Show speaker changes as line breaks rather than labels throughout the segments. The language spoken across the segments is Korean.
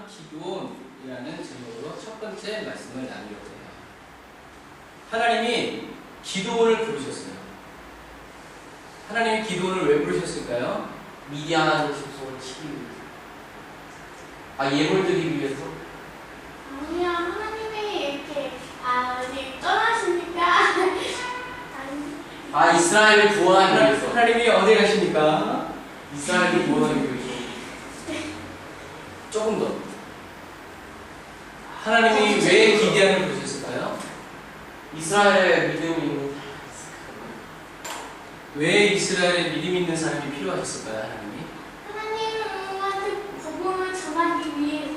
사람 기드온이라는 제목으로 첫 번째 말씀을 나누려고 해요. 하나님이 기드온을 부르셨어요. 하나님이 기드온을 왜 부르셨을까요?
미디안 족속을 치기 위해서. 예물 드리기 위해서?
아니요, 하나님이 이렇게 어디 떠나시니까
이스라엘을 구원하기 위해서.
하나님이 어디 가십니까?
이스라엘을 구원하기 위해서.
조금 더. 하나님이 왜 기드온을 부르셨을까요?
이스라엘의 믿음이 있는
왜 이스라엘에 믿음 있는 사람이 필요하셨을까요?
하나님한테 복음을 전하기 위해서.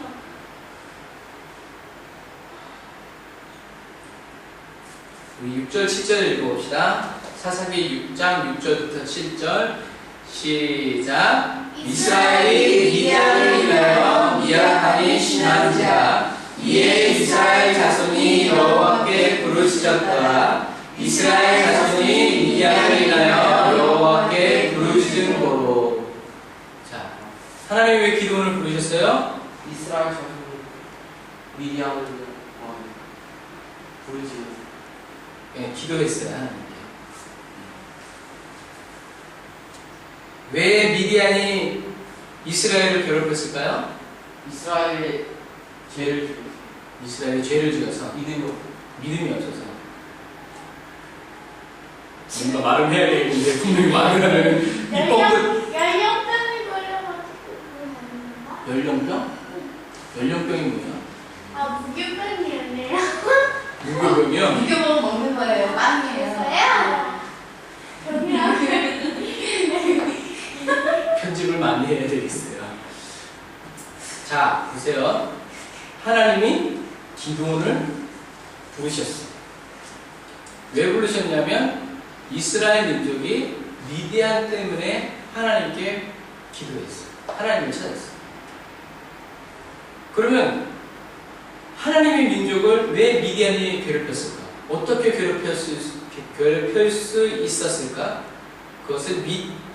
우리 6절, 7절을 읽어봅시다. 사사기 6장 6절부터 7절 시작. 이스라엘이 미디안을 인하여 미약함이 심한지라. 이에 이스라엘 자손이 여호와께 부르짖었더라. 이스라엘 자손이 미디안을 인하여 여호와께 부르짖음으로. 자, 하나님이 왜 기드온을 부르셨어요?
이스라엘 자손이 미디안을 부르짖는.
예, 기도했어요. 하나님께. 왜 미디안이 이스라엘을 괴롭혔을까요?
이스라엘의 죄를 지어서.
이스라엘의 죄를 지어서
믿음이
없어서. 뭔가 말을 해야 되겠는데 분명히 말을 하는 입법도.
연령병이 걸려가지고
연령병? 연령병이 뭐야?
무교병이었네요.
무교병이요?
무교병 먹는 거예요. 빵이에요.
편집을 많이 해야 되겠어요. 자, 보세요. 하나님이 기드온을 부르셨어요. 왜 부르셨냐면 이스라엘 민족이 미디안 때문에 하나님께 기도했어요. 하나님을 찾았어요. 그러면 하나님의 민족을 왜 미디안이 괴롭혔을까? 어떻게 괴롭힐 수 있었을까? 그것은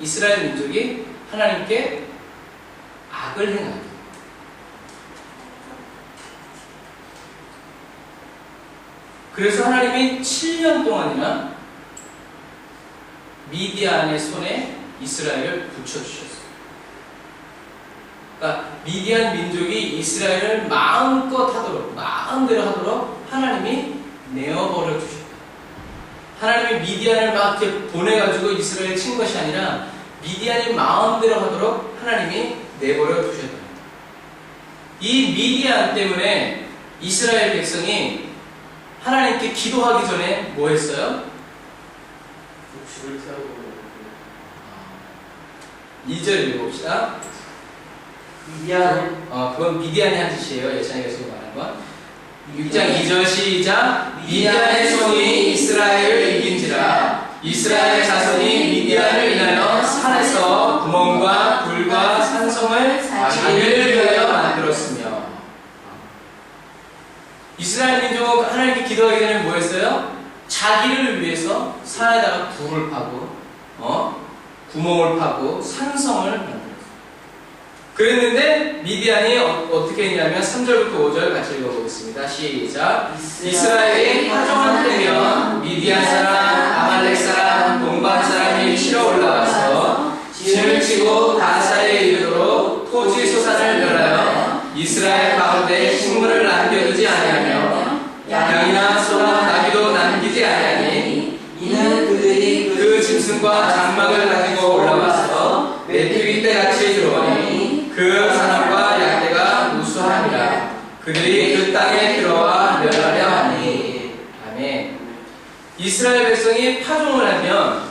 이스라엘 민족이 하나님께 악을 행하기. 그래서 하나님이 7년 동안이나 미디안의 손에 이스라엘을 붙여주셨어요. 그러니까 미디안 민족이 이스라엘을 마음대로 하도록 하나님이 내어버려 주셨다. 하나님이 미디안을 막 이렇게 보내가지고 이스라엘을 친 것이 아니라 미디안이 마음대로 하도록 하나님이 내버려 두셨다. 이 미디안 때문에 이스라엘 백성이 하나님께 기도하기 전에 뭐 했어요?
육식을 세우고.
2절 읽어봅시다. 그건 미디안이 한 짓이에요. 예찬이가 지금 말한 건. 6장 2절 시작. 미디안의 손이 이스라엘을 이긴지라. 이스라엘 자손이 미디안을 인하여 산에서 구멍과 불과 산성을 자기를 위하여 만들었으며. 이스라엘 민족은 하나님께 기도하기 전에 뭐 했어요? 자기를 위해서 산에다가 불을 파고 구멍을 파고 산성을 만들었어요. 그랬는데 미디안이 어떻게 했냐면 3절부터 5절 같이 읽어보겠습니다. 시작. 이스라엘이 파종할 때면 미디안 사람, 아말렉 사람, 동방 사람이 치러 올라와서 진을 치고 다사에 이르도록 토지 소산을 멸하여 이스라엘 가운데 식물을 남겨두지 아니하며 양이나 소나 나귀도 남기지 아니하니
이는 그들이
그 짐승과 장막을 가지고 올라와서 메뚜기 떼같이 들어오니 그 사람과 양떼가 무수함이라. 그들이 그 땅에 들어와 멸하려 하니. 아멘. 이스라엘 백성이 파종을 하면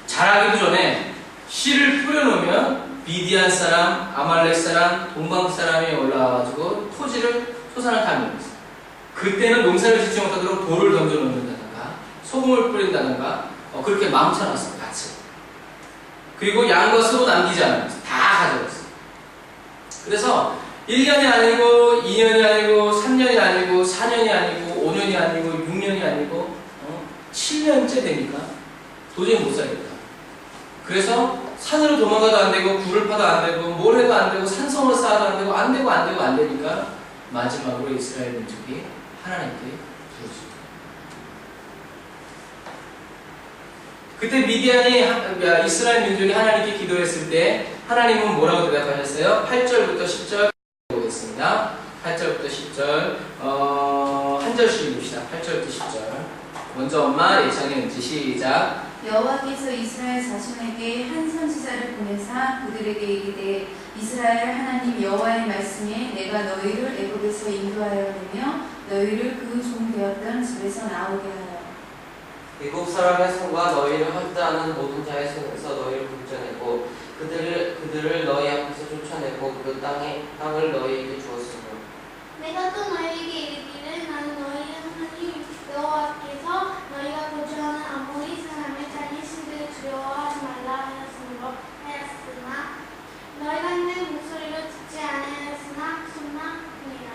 자라기도 전에 씨를 뿌려놓으면 미디안 사람, 아말렉 사람, 동방 사람이 올라와가지고 토지를 소산을 타면서 그때는 농사를 짓지 못하도록 돌을 던져놓는다든가 소금을 뿌린다든가 그렇게 망쳐놨어요. 같이. 그리고 양과 소도 남기지 않으면서 다 가져갔어요. 그래서 1년이 아니고 2년이 아니고 3년이 아니고 4년이 아니고 5년이 아니고 6년이 아니고 7년째 되니까 도저히 못 살겠다. 그래서 산으로 도망가도 안 되고 굴을 파도 안 되고 뭘 해도 안 되고 산성으로 쌓아도 안 되고 안 되니까 마지막으로 이스라엘 민족이 하나님께 부르짖어요. 그때 미디안이 이스라엘 민족이 하나님께 기도했을 때 하나님은 뭐라고 대답하셨어요? 8절부터 10절 보겠습니다. 8절부터 10절 한 절씩 읽읍시다. 8절부터 10절 먼저 엄마 예찬이 은지 시작.
여호와께서 이스라엘 자손에게 한 선지자를 보내사 그들에게 이르되 이스라엘 하나님 여호와의 말씀에 내가 너희를 애굽에서 인도하여 내며 너희를 그 종 되었던 집에서 나오게 하여
애굽 사람의 손과 너희를 학대하는 모든 자의 손에서 너희를 붙여내고 그들을 너희 앞에서 쫓아내고 그 땅을 너희에게 주었으며
내가 또 너희에게 이르기를 나는 너희의 하나님 여호와께서 너희가 거주하는 아모리 사람의 다니시를 두려워하지 말라 하였으나 너희가 내 목소리를 듣지 아니하였으나 숨나니라.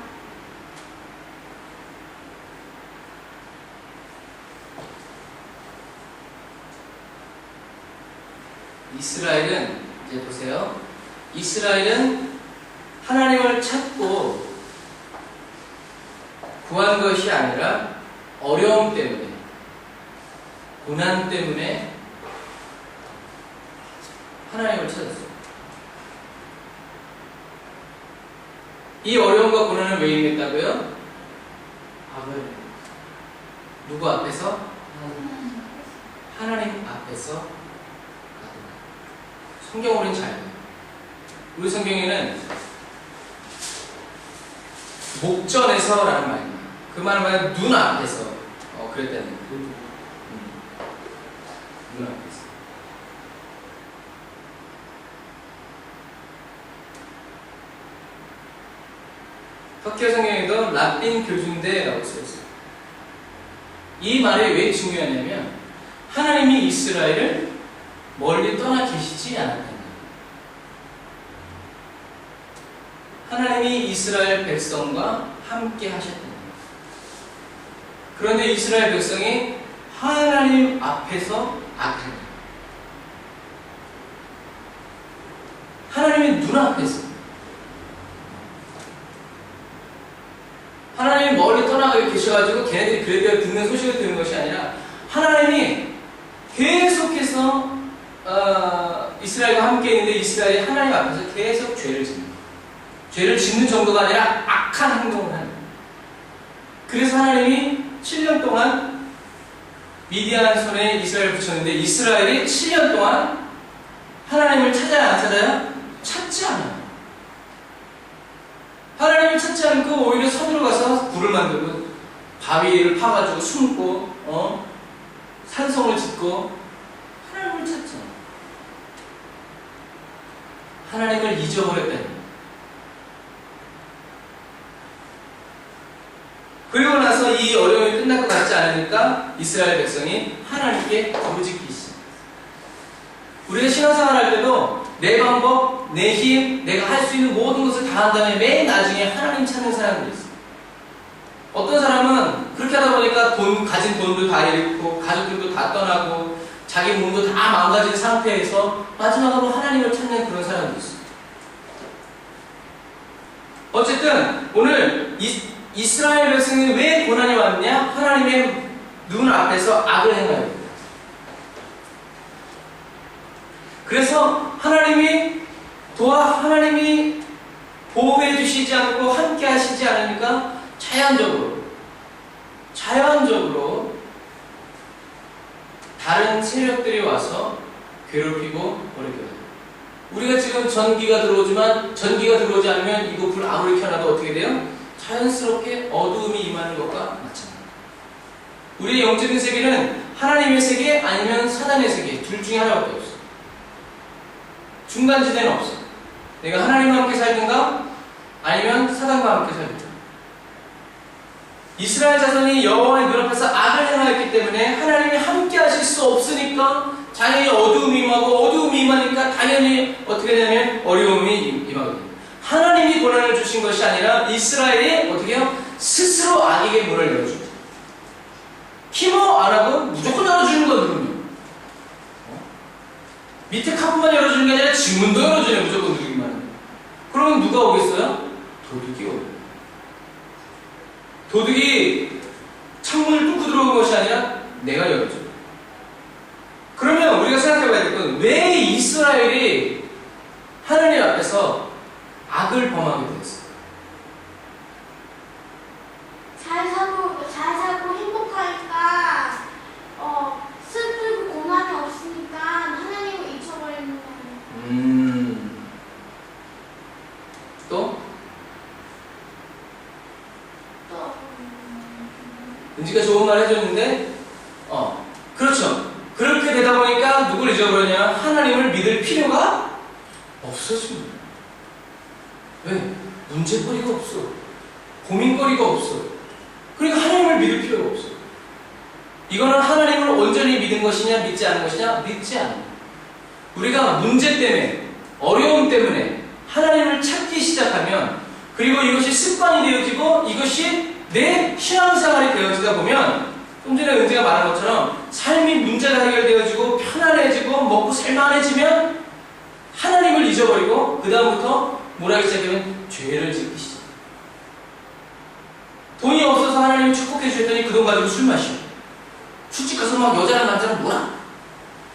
이스라엘은 이제 보세요. 이스라엘은 하나님을 찾고 구한 것이 아니라 어려움 때문에, 고난 때문에 하나님을 찾았어요. 이 어려움과 고난을 왜 임했다고요?
아벨
누구 앞에서? 하나님 앞에서. 성경으로는 잘 돼요. 우리 성경에는 목전에서라는 말입니다. 그 말은 뭐냐면 눈 앞에서 그랬다는 거예요. 눈 앞에서. 터키어 성경에도 라틴 교주인데라고 써있어요. 이 말이 왜 중요하냐면 하나님이 이스라엘을 멀리 떠나 계시지 않았다는 거예요. 하나님이 이스라엘 백성과 함께 하셨다는 거예요. 그런데 이스라엘 백성이 하나님 앞에서 악을 해요. 하나님의 눈앞에서. 하나님이 멀리 떠나가 계셔가지고 걔네들이 그래도 듣는 소식을 듣는 것이 아니라 하나님이 계속해서 이스라엘과 함께 있는데 이스라엘이 하나님 앞에서 계속 죄를 짓는 거예요. 죄를 짓는 정도가 아니라 악한 행동을 하는 거예요. 그래서 하나님이 7년 동안 미디안 손에 이스라엘을 붙였는데 이스라엘이 7년 동안 하나님을 찾아야 안 찾아요? 찾지 않아요. 하나님을 찾지 않고 오히려 산으로 가서 굴을 만들고 바위를 파가지고 숨고 산성을 짓고 하나님을 찾죠. 하나님을 잊어버렸다니. 그리고 나서 이 어려움이 끝날 것 같지 않으니까 이스라엘 백성이 하나님께 부르짖기 시작했어요. 우리가 신앙생활 할 때도 내 방법, 내 힘, 내가 할 수 있는 모든 것을 다 한 다음에 맨 나중에 하나님 찾는 사람들이 있어요. 어떤 사람은 그렇게 하다 보니까 가진 돈도 다 잃고 가족들도 다 떠나고 자기 몸도 다 망가진 상태에서 마지막으로 하나님을 찾는 그런 사람도 있어요. 어쨌든 오늘 이스라엘 백성이 왜 고난이 왔냐? 하나님의 눈 앞에서 악을 행하여. 그래서 하나님이 보호해 주시지 않고 함께 하시지 않으니까 자연적으로 다른 세력들이 와서 괴롭히고 버리게 돼요. 우리가 지금 전기가 들어오지 않으면 이거 불 아무리 켜놔도 어떻게 돼요? 자연스럽게 어두움이 임하는 것과 마찬가지입니다. 우리의 영적인 세계는 하나님의 세계 아니면 사단의 세계 둘 중에 하나밖에 없어요. 중간지대는 없어요. 내가 하나님과 함께 살든가 아니면 사단과 함께 살든가. 이스라엘 자손이 여호와의 눈앞에서 악을 행하였기 때문에 하나님이 함께 하실 수 없으니까 당연히 어두움이 임하니까 당연히 어떻게 되냐면 어려움이 임하게 됩니다. 하나님이 고난을 주신 것이 아니라 이스라엘이 어떻게 해요? 스스로 악에게 문을 열어줍니다. 키모 안 하고 무조건 열어주는 거거든요. 밑에 카프만 열어주는 게 아니라 지문도 열어주네. 무조건 누르기만 하면. 그러면 누가 오겠어요? 도둑이 오고. 도둑이 창문을 뚫고 들어오는 것이 아니라 내가 열어줘. 그러면 우리가 생각해봐야 될 건 왜 이스라엘이 하나님 앞에서 악을 범하게 됐어요?
잘 살고 행복하니까 슬프고 고난이 없으니까 하나님을 잊어버리는 거예요.
또?
또
은지가 좋은 말 해줬는데 그렇죠. 그렇게 되다 보니까 누굴 잊어버렸냐? 하나님을 믿을 필요가 없어집니다. 왜? 문제거리가 없어. 고민거리가 없어. 그러니까 하나님을 믿을 필요가 없어. 이거는 하나님을 온전히 믿은 것이냐 믿지 않은 것이냐? 믿지 않는 거예요. 우리가 문제 때문에 어려움 때문에 하나님을 찾기 시작하면 그리고 이것이 습관이 되어지고 이것이 내 신앙생활이 되어지다 보면 좀 전에 은지가 말한 것처럼 삶이 문제가 해결되어지고 편안해지고 먹고 살만해지면 하나님을 잊어버리고 그 다음부터 뭘 하기 시작하면 죄를 짓기 시작. 돈이 없어서 하나님이 축복해 주셨더니 그 돈 가지고 술 마셔. 술집 가서 막 여자랑 남자랑 뭐라?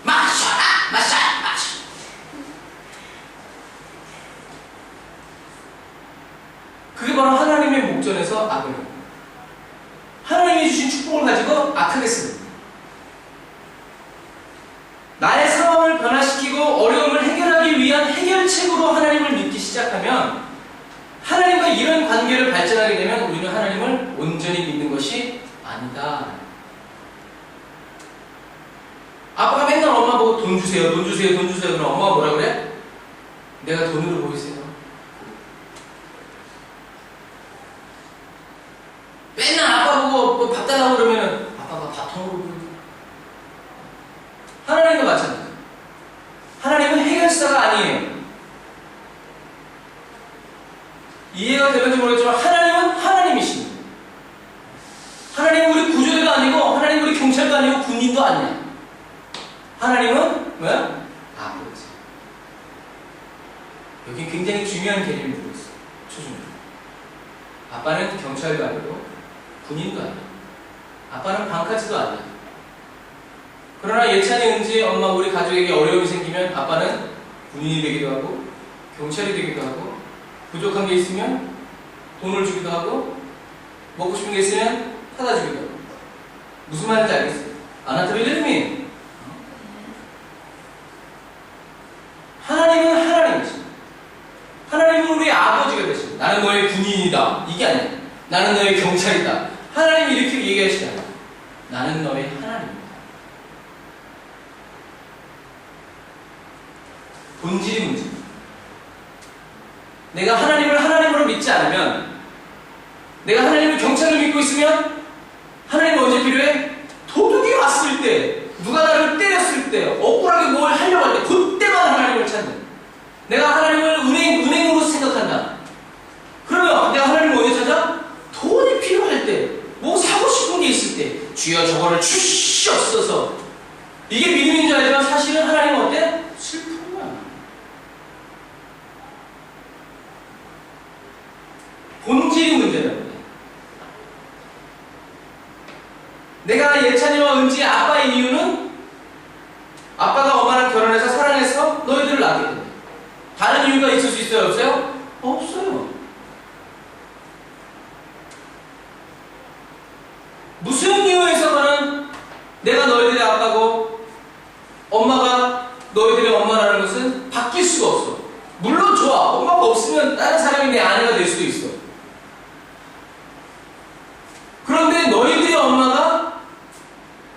마셔라! 마셔! 그게 바로 하나님의 목전에서 악을 합니다. 하나님이 주신 축복을 가지고 악하게 씁니다. 나의 상황을 변화시키고 어려움을 해결하기 위한 해결책으로 하나님을 믿기 시작하면 하나님과 이런 관계를 발전하게 되면 우리는 하나님을 온전히 믿는 것이 아니다. 아빠가 맨날 엄마 보고 돈 주세요, 돈 주세요, 돈 주세요. 그러면 엄마가 뭐라 그래? 내가 돈으로 보이세요? 맨날 아빠 보고 밥 달라고 그러면 아빠가 밥통으로 보이고. 하나님도 마찬가지예요. 하나님은 해결사가 아니에요. 이해가 되는지 모르겠지만 하나님은 하나님이십니다. 하나님은 우리 구조대가 아니고 하나님은 우리 경찰도 아니고 군인도 아니야. 하나님은 뭐야? 아버지. 여기 굉장히 중요한 개념이 들어있어요. 초중고. 아빠는 경찰도 아니고 군인도 아니야. 아빠는 방카지도 아니야. 그러나 예찬이, 은지, 엄마, 우리 가족에게 어려움이 생기면 아빠는 군인이 되기도 하고 경찰이 되기도 하고 부족한 게 있으면 돈을 주기도 하고 먹고 싶은 게 있으면 사다 주기도 하고. 무슨 말인지 알겠어요? 아나토리즘이 하나님은 하나님이십니다. 하나님은 우리 아버지가 되십니다. 나는 너의 군인이다. 이게 아니야. 나는 너의 경찰이다. 하나님이 이렇게 얘기하시지 않아요. 나는 너의 하나님이다. 본질이 문제입니다. 내가 하나님을 하나님으로 믿지 않으면, 내가 하나님을 경찰로 믿고 있으면 하나님은 언제 필요해? 도둑이 왔을 때, 누가 나를 때렸을 때, 억울하게 뭘 하려고 할 때, 그때만 하나님을 찾는. 내가 하나님을 은행으로 생각한다. 그러면 내가 하나님을 어디 찾아? 돈이 필요할 때, 뭐 사고 싶은 게 있을 때, 주여 저거를 주시옵소서. 이게 믿음인 줄 알지만 사실은 하나님은 어때? 슬픈 거야. 본질이 문제라는 거야. 내가 예찬이와 은지의 아빠인 이유는 아빠가 엄마랑 결혼해서 사랑해서 너희들을 낳게 된다. 다른 이유가 있을 수 있어요? 없어요? 없어요. 무슨 이유에서는 내가 너희들의 아빠고 엄마가 너희들의 엄마라는 것은 바뀔 수가 없어. 물론 좋아. 엄마가 없으면 다른 사람이 내 아내가 될 수도 있어. 그런데 너희들의 엄마가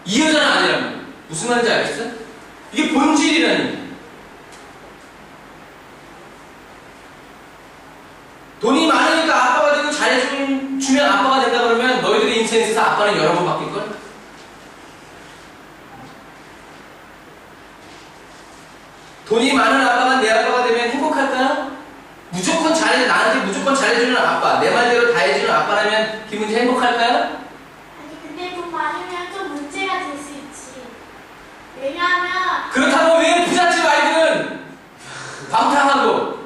이 여자는 아니란 말이야. 무슨 말인지 알겠어? 이게 본질이라는 얘기야. 돈이 많으니까 아빠가 되고 잘해주면 아빠가 된다 그러면 너희들의 인생에서 아빠는 여러 번 바뀔걸? 돈이 많은 아빠가 내 아빠가 되면 행복할까요? 나한테 무조건 잘해주는 아빠, 내 말대로 다 해주는 아빠라면 기분이 행복할까요?
아니 근데 돈 많으면 좀 문제가 될 수 있지. 왜냐하면
그렇다면 왜 부잣집 아이들은 방탕하고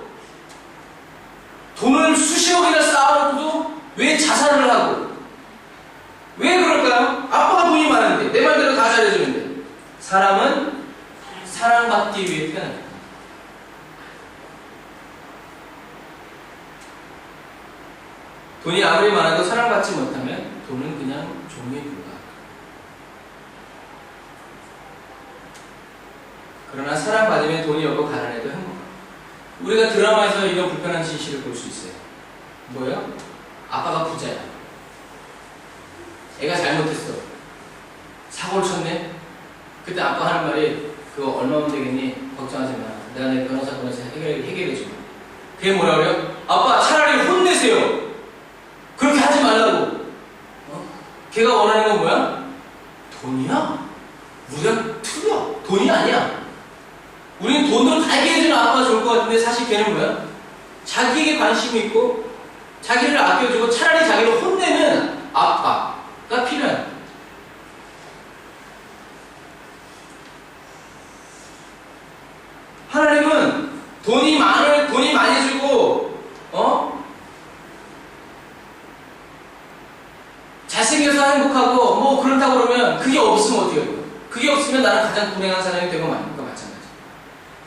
돈을 수십억이나 쌓아놓고도 왜 자살을 하고 왜 그럴까요? 아빠가 돈이 많은데 내 말대로 다 잘해주는데 사람은 사랑받기 위해 태어납니다. 돈이 아무리 많아도 사랑받지 못하면 돈은 그냥 종에 불과합니다. 그러나 사랑받으면 돈이 없고 가난해도 행복합니다. 우리가 드라마에서 이런 불편한 진실을 볼 수 있어요. 뭐예요? 아빠가 부자야. 애가 잘못했어. 사고를 쳤네? 그때 아빠 하는 말이 그거 얼마면 되겠니? 걱정하지 마. 내가 내 변호사 보내서 해결해줘. 그게 뭐라 그래요? 아빠 차라리 혼내세요. 그렇게 하지 말라고. 걔가 원하는 건 뭐야? 돈이야? 우리가 틀려. 돈이 아니야. 우리는 돈으로 다 해결해주는 아빠가 좋을 것 같은데 사실 걔는 뭐야? 자기에게 관심이 있고 자기를 아껴주고 차라리 자기를 혼내는 아빠가 필요한. 하나님은 돈이 많이 주고 잘생겨서 행복하고 뭐 그렇다고 그러면 그게 없으면 어떻게 해요? 그게 없으면 나는 가장 불행한 사람이 되고 마니까 마찬가지.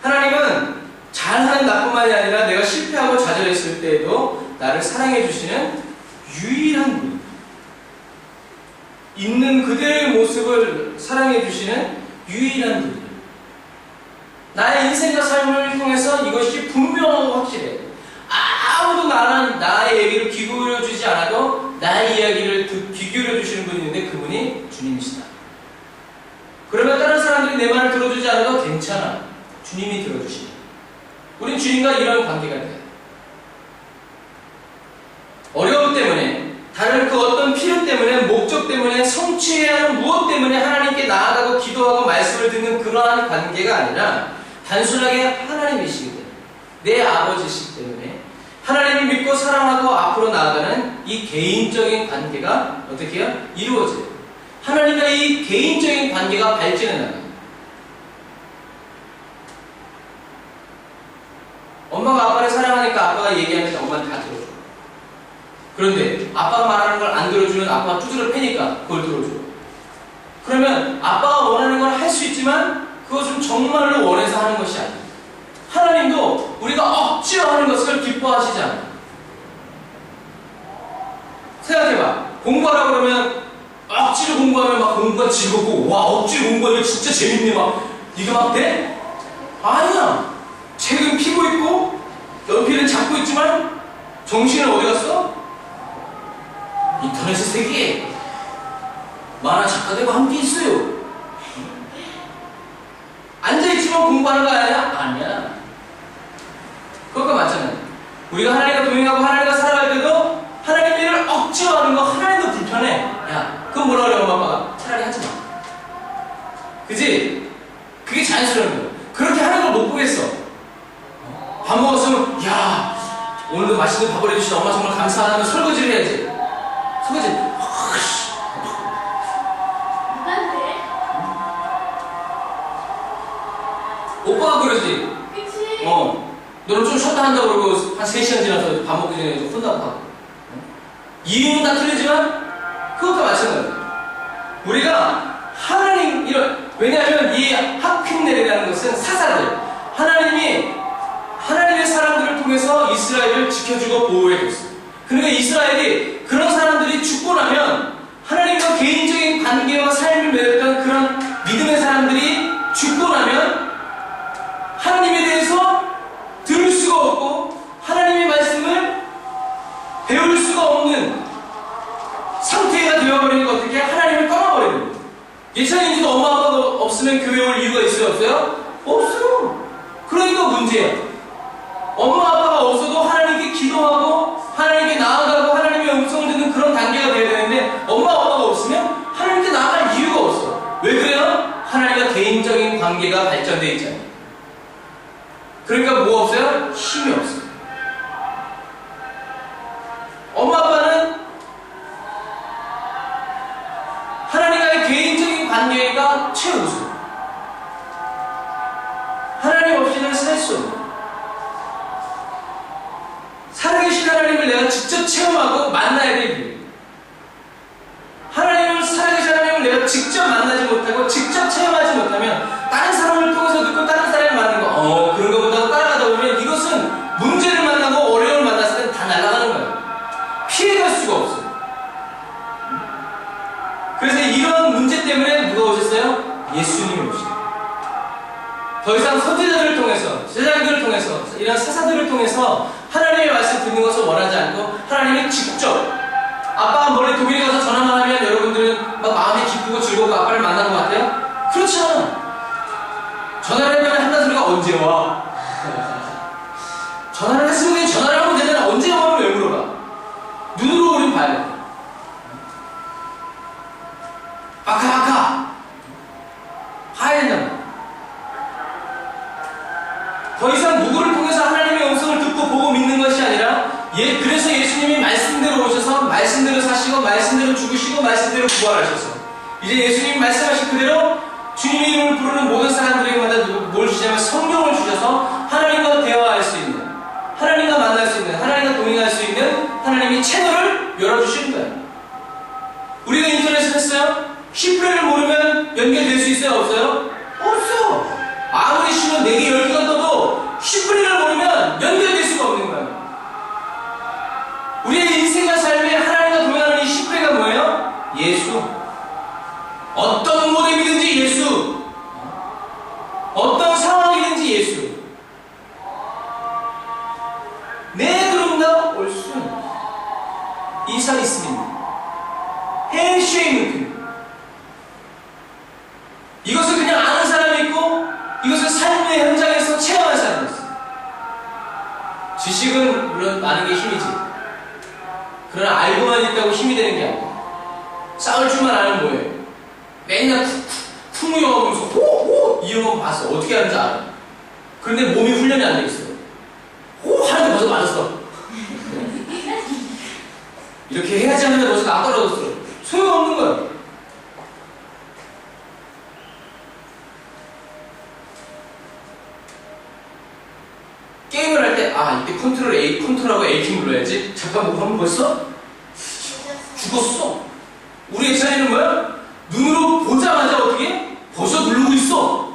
하나님은 잘하는 나뿐만이 아니라 내가 실패하고 좌절했을 때에도 나를 사랑해 주시는 유일한 분. 있는 그대의 모습을 사랑해 주시는 유일한 분. 나의 인생과 삶을 통해서 이것이 분명하고 확실해. 아무도 나의 얘기를 귀 기울여 주지 않아도 나의 이야기를 귀 기울여 주시는 분이 있는데 그분이 주님이시다. 그러면 다른 사람들이 내 말을 들어주지 않아도 괜찮아. 주님이 들어주시니. 우린 주님과 이런 관계가 돼요. 어려움 때문에, 다른 그 어떤 필요 때문에, 목적 때문에, 성취해야 하는 무엇 때문에 하나님께 나아가고 기도하고 말씀을 듣는 그러한 관계가 아니라 단순하게 하나님이시기 때문에, 내 아버지시기 때문에 하나님을 믿고 사랑하고 앞으로 나아가는 이 개인적인 관계가 어떻게 해요? 이루어져요. 하나님과 이 개인적인 관계가 발전해 나가요. 엄마가 아빠를 사랑하니까 아빠가 얘기하니까 엄마는 다 들어줘. 그런데 아빠가 말하는 걸 안 들어주면 아빠가 두드려 패니까 그걸 들어줘. 그러면 아빠가 원하는 걸 할 수 있지만 그것은 정말로 원해서 하는 것이 아니에요. 하나님도 우리가 억지로 하는 것을 기뻐하시지 않아요. 생각해봐. 공부하라 그러면 억지로 공부하면 막 공부가 즐겁고 와 억지로 공부하면 진짜 재밌네 막 이게 막 돼? 아니야. 책은 피고 있고 연필은 잡고 있지만 정신은 어디 갔어? 인터넷 세계에 만화 작가들과 함께 있어요. 앉아있지만 공부하는 거 아니야? 아니야. 그것과 마찬가지야. 우리가 하나님과 동행하고 하나님과 살아갈 때도 하나님 일을 억지로 하는 거 하나님도 불편해. 야, 그건 뭐라 그래 엄마 아빠가? 차라리 하지 마. 그지? 그게 자연스러운 거야. 그렇게 하는 걸 못 보겠어. 밥 먹었으면 야 오늘도 맛있는 밥을 해주시다 엄마 정말 감사하다면 설거지를 해야지. 설거지.
누구한테?
오빠가 그러지.
그치?
너는 좀 쉬었다 한다고 그러고 한 3시간 지나서 밥 먹기 전에 좀 혼나고 하고. 이유는 다 틀리지만 그것과 마찬가지야. 우리가 하나님 왜냐하면 이 하핀넬이라는 것은 사사들 하나님의 사람들을 통해서 이스라엘을 지켜주고 보호해줬어요. 그러니까 이스라엘이 그런 사람들이 죽고 나면 하나님과 개인적인 관계와 삶을 맺었던 그런 믿음의 사람들이 죽고 나면 하나님에 대해서 들을 수가 없고 하나님의 말씀을 배울 수가 없는 상태가 되어버리니까 어떻게 하나님을 떠나버리는 거예요. 예찬인지도 엄마 아빠가 없으면 교회 올 이유가 있어요? 없어요? 없어요. 그러니까 문제예요. 엄마 아빠가 없어도 하나님께 기도하고 하나님께 나아가고 하나님의 음성을 듣는 그런 단계가 되어야 되는데 엄마 아빠가 없으면 하나님께 나아갈 이유가 없어. 왜 그래요? 하나님과 개인적인 관계가 발전되어 있잖아요. 그러니까 뭐 없어요? 힘이 없어요. 엄마 아빠는 하나님과의 개인적인 관계가 최우선. 하나님 없이는 살 수 없는. 하나님을 내가 직접 체험하고 만나야 될 이유. 하나님을 살아계신 하나님을 내가 직접 만나지 못하고 직접 체험하지 못하면 다른 사람을 통해서 듣고 다른 사람을 만나는 거 그런 것보다 따라가다 보면 이것은 문제를 만나고 어려움을 만났을 땐 다 날아가는 거예요. 피해갈 수가 없어요. 그래서 이런 문제 때문에 누가 오셨어요? 예수님이 오셨어요. 더 이상 선지자들을 통해서, 제자들을 통해서, 이런 사사들을 통해서 하나님의 말씀 듣는 것을 원하지 않고 하나님이 직접 아빠가 멀리 독일에 가서 전화만 하면 여러분들은 막 마음이 기쁘고 즐겁고 아빠를 만난 것 같아요? 그렇지 않아. 전화를 하면 한다는 소리가 언제 와? 전화를 했으면 전화를 하면 되잖아. 언제 와는 왜 물어봐? 눈으로 우린 봐야 돼. 아까 봐야 된다. 더 이상 누구를 통해서 하나님의 음성을 듣고 보고 믿는 것이 아니라 그래서 예수님이 말씀대로 오셔서 말씀대로 사시고 말씀대로 죽으시고 말씀대로 부활하셔서 이제 예수님이 말씀하신 그대로 주님의 이름을 부르는 모든 사람들에게마다 뭘 주시냐면 성령을 주셔서 하나님과 대화할 수 있는, 하나님과 만날 수 있는, 하나님과 동행할 수 있는 하나님이 채널을 열어주시는 거예요. 우리가 인터넷을 했어요? 시프레를 모르면 연결될 수 있어요? 없어요? 없어. 아무리 쉬운 4개, 10개가 떠도 시프레를 모르면 연결될 수가 없는 거예요. 우리의 인생과 삶에 하나님과 동행하는 이 시프레가 뭐예요? 예수. 어떤 모델이든지 예수. 어떤 상황이든지 예수. 내 그룹나 올수 이상 있습니다. 헬쉐이문트. 이것을 그냥 아는 사람이 있고 이것을 삶의 현장에서 체험한 사람이 있어요. 지식은 물론 아는 게 힘이지. 그러나 알고만 있다고 힘이 되는 게 아니야. 싸울 줄만 아는 뭐예요? 맨날 쿵무용하면서 호호 이런 거 봤어. 어떻게 하는지 알아. 그런데 몸이 훈련이 안 돼 있어요. 호 하는데 벌써 맞았어. 이렇게 해야지 하는데 벌써 나 떨어졌어. 소용없는 거야. 게임을 할 때 이때 컨트롤 A, 컨트롤하고 A키 눌러야지. 잠깐 뭐 하면 벌써 죽었어. 우리 예찬이는 뭐야? 눈으로 보자마자 어떻게? 벌써 누르고 있어.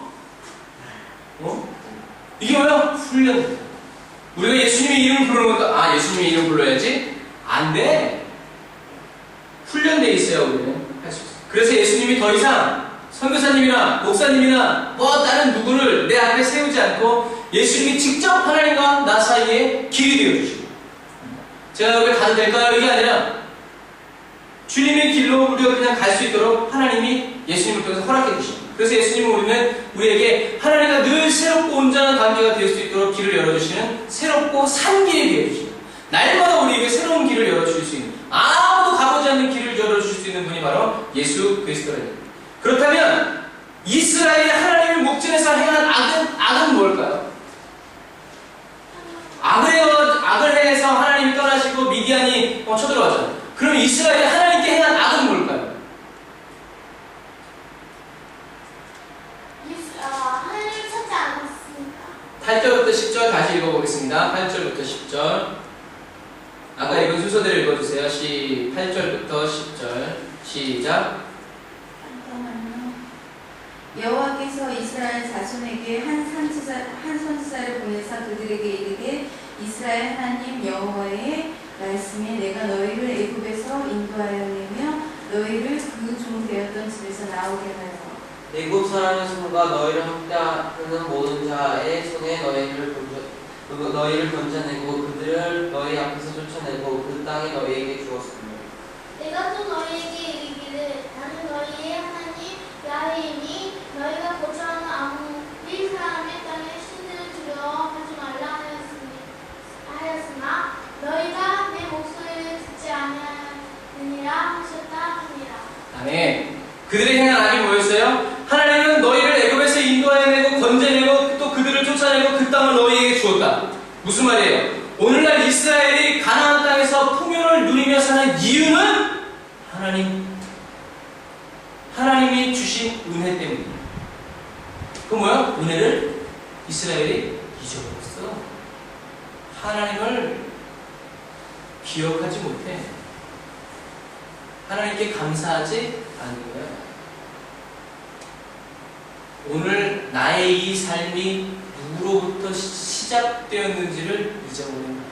이게 뭐야? 훈련. 우리가 예수님의 이름을 부르는 것도 예수님의 이름 불러야지? 안 돼. 훈련되어 있어야 우리는 할 수 있어. 그래서 예수님이 더 이상 선교사님이나 목사님이나 다른 누구를 내 앞에 세우지 않고 예수님이 직접 하나님과 나 사이에 길이 되어주시고, 제가 여기 가도 될까요? 이게 아니라 주님의 길로 우리가 그냥 갈 수 있도록 하나님이 예수님을 통해서 허락해 주십니다. 그래서 예수님은 우리에게 하나님과 늘 새롭고 온전한 관계가 될 수 있도록 길을 열어주시는 새롭고 산 길이 되어주십니다. 날마다 우리에게 새로운 길을 열어주실 수 있는, 아무도 가보지 않는 길을 열어주실 수 있는 분이 바로 예수 그리스도입니다. 그렇다면 이스라엘이 하나님을 목전에서 행한 악은 뭘까요? 악을 해서 하나님이 떠나시고 미디안이 쳐들어왔잖아요. 그럼 이스라엘이 하나님께 행한 악은 뭘까요?
하나님을 찾지 않았습니까?
8절부터 10절 다시 읽어보겠습니다. 8절부터 10절. 아까 읽은 순서대로 읽어주세요. 8절부터 10절. 시작.
여호와께서 이스라엘 자손에게 한 선지자를 보내사 그들에게 이르되 이스라엘 하나님 여호와의 말씀에 내가 너희를 애굽에서 인도하여 내며 너희를 그 종 되었던 집에서 나오게 하여
애굽 사람의 손과 너희를 함께하는 모든 자의 손에 너희를 건져내고 그들을 너희 앞에서 쫓아내고 그 땅이 너희에게 주었으며
내가 또 너희에게 이르기를 나는 너희의 하나님 야훼이니 너희가 거주하는 아모리 사람의 땅에 신들을 두려워하지 말라 하였으나 너희가 내 목소리를 듣지 아니하느니라 하셨다 하니라.
아멘. 그들의 행한 악이 뭐였어요? 하나님은 너희를 애굽에서 인도해내고 건져내고 또 그들을 쫓아내고 그 땅을 너희에게 주었다. 무슨 말이에요? 오늘날 이스라엘이 가나안 땅에서 풍요를 누리며 사는 이유는 하나님이 주신 은혜 때문이에요. 그 뭐야? 은혜를 이스라엘이 잊어버렸어. 하나님을 기억하지 못해. 하나님께 감사하지 않는 거야. 오늘 나의 이 삶이 누구로부터 시작되었는지를 잊어버린 거야.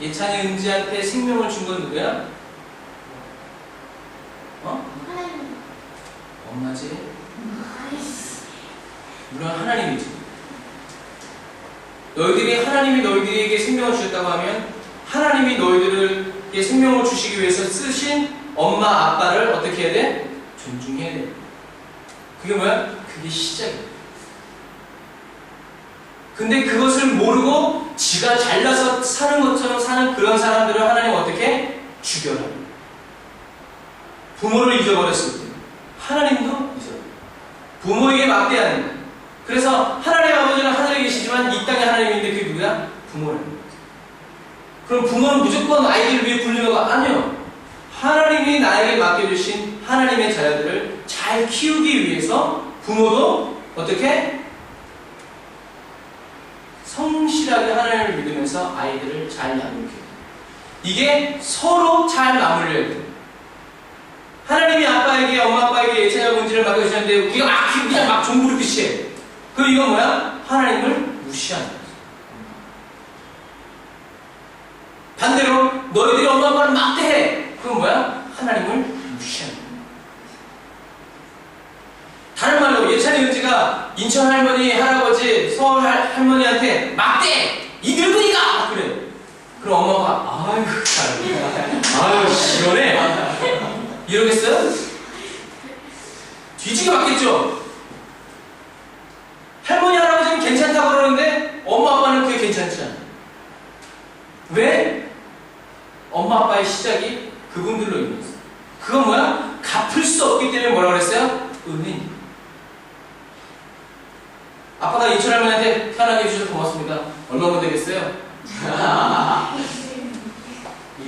예찬이 은지한테 생명을 준 건 누구야?
하나님.
엄마지.
아이씨.
물론 하나님이지. 하나님이 너희들에게 생명을 주셨다고 하면 하나님이 너희들에게 생명을 주시기 위해서 쓰신 엄마, 아빠를 어떻게 해야 돼? 존중해야 돼. 그게 뭐야? 그게 시작이야. 근데 그것을 모르고 지가 잘나서 사는 것처럼 사는 그런 사람들을 하나님 어떻게? 죽여라. 부모를 잊어버렸을 때 하나님도 잊어버려. 부모에게 막대하는 거야. 그래서 하나님 아버지는 하늘에 계시지만 이 땅에 하나님인데 그게 누구야? 부모라는 거야. 그럼 부모는 무조건 아이들을 위해 굴리는 거 아니요. 하나님이 나에게 맡겨주신 하나님의 자녀들을 잘 키우기 위해서 부모도 어떻게? 성실하게 하나님을 믿으면서 아이들을 잘 나누게. 이게 서로 잘 맞물려야 돼. 하나님이 아빠에게, 엄마 아빠에게 예찬이 문제를 맡겨주셨는데 우리가 막 키우고 그냥 막 종부르듯이 해. 그럼 이건 뭐야? 하나님을 무시하는 거야. 반대로 너희들이 엄마 아빠를 막대해. 그건 뭐야? 하나님을 무시하는 거야. 다른 말로 예찬이 은지가 인천 할머니, 할아버지, 서울 할머니한테 막대! 이 늙은이가! 그래. 그럼 엄마가 아유 잘해. 아유 시원해. 이러겠어요? 뒤지게 맞겠죠? 할머니, 할아버지는 괜찮다고 그러는데 엄마, 아빠는 그게 괜찮지 않아. 왜? 엄마, 아빠의 시작이 그분들로 인해서. 그건 뭐야? 갚을 수 없기 때문에 뭐라고 그랬어요? 은혜. 아빠가 인천 할머니한테 편하게 해주셔서 고맙습니다. 얼마면 되겠어요?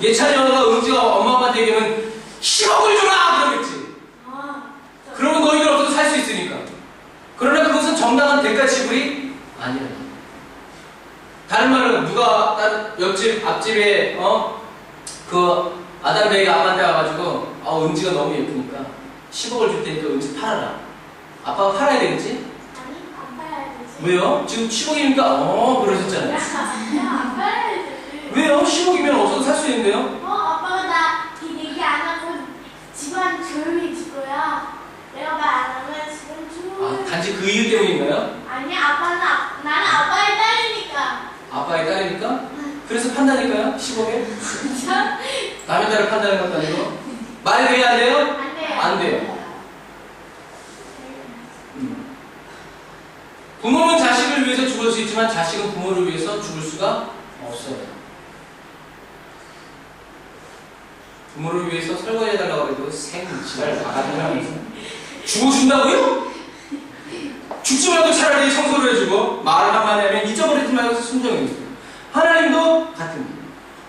예찬이 언어가 은지가 엄마, 아빠한테 얘기하면 10억을 줘라! 그러겠지. 그러면 너희들 없어도 살 수 있으니까. 그러나 그것은 정당한 대가 지불이 아니라. 다른 말로 누가 옆집, 앞집에 그 아담배기 아빠한테 와가지고 은지가 너무 예쁘니까 10억을 줄 테니까 은지 팔아라. 아빠가 팔아야 되겠지?
아니, 안 팔아야 되지.
왜요? 지금 10억이니까 그러셨잖아요.
안 팔아야 되지.
왜요? 10억이면 없어도 살 수 있는데요?
아빠가 나 얘기 안 하고 집안 조용히 해줄 거야. 내가 말 안 하면 집안 조용히.
단지 그 이유 때문인가요?
아니, 나는 아빠의 딸이니까.
아빠의 딸이니까? 그래서 판다니까요? 10억에? 남의 딸을 판다는 것도 아니고. 말이 돼야 안 돼요?
안 돼요.
안 돼요. 부모는 자식을 위해서 죽을 수 있지만 자식은 부모를 위해서 죽을 수가 없어요. 부모를 위해서 설거지해달라고 해도 생지랄 막아주면서 죽어준다고요? 죽지 말고 차라리 청소를 해주고 말을 한마디 하면 잊어버리지 말고 순종해주세요. 하나님도 같은 거예요.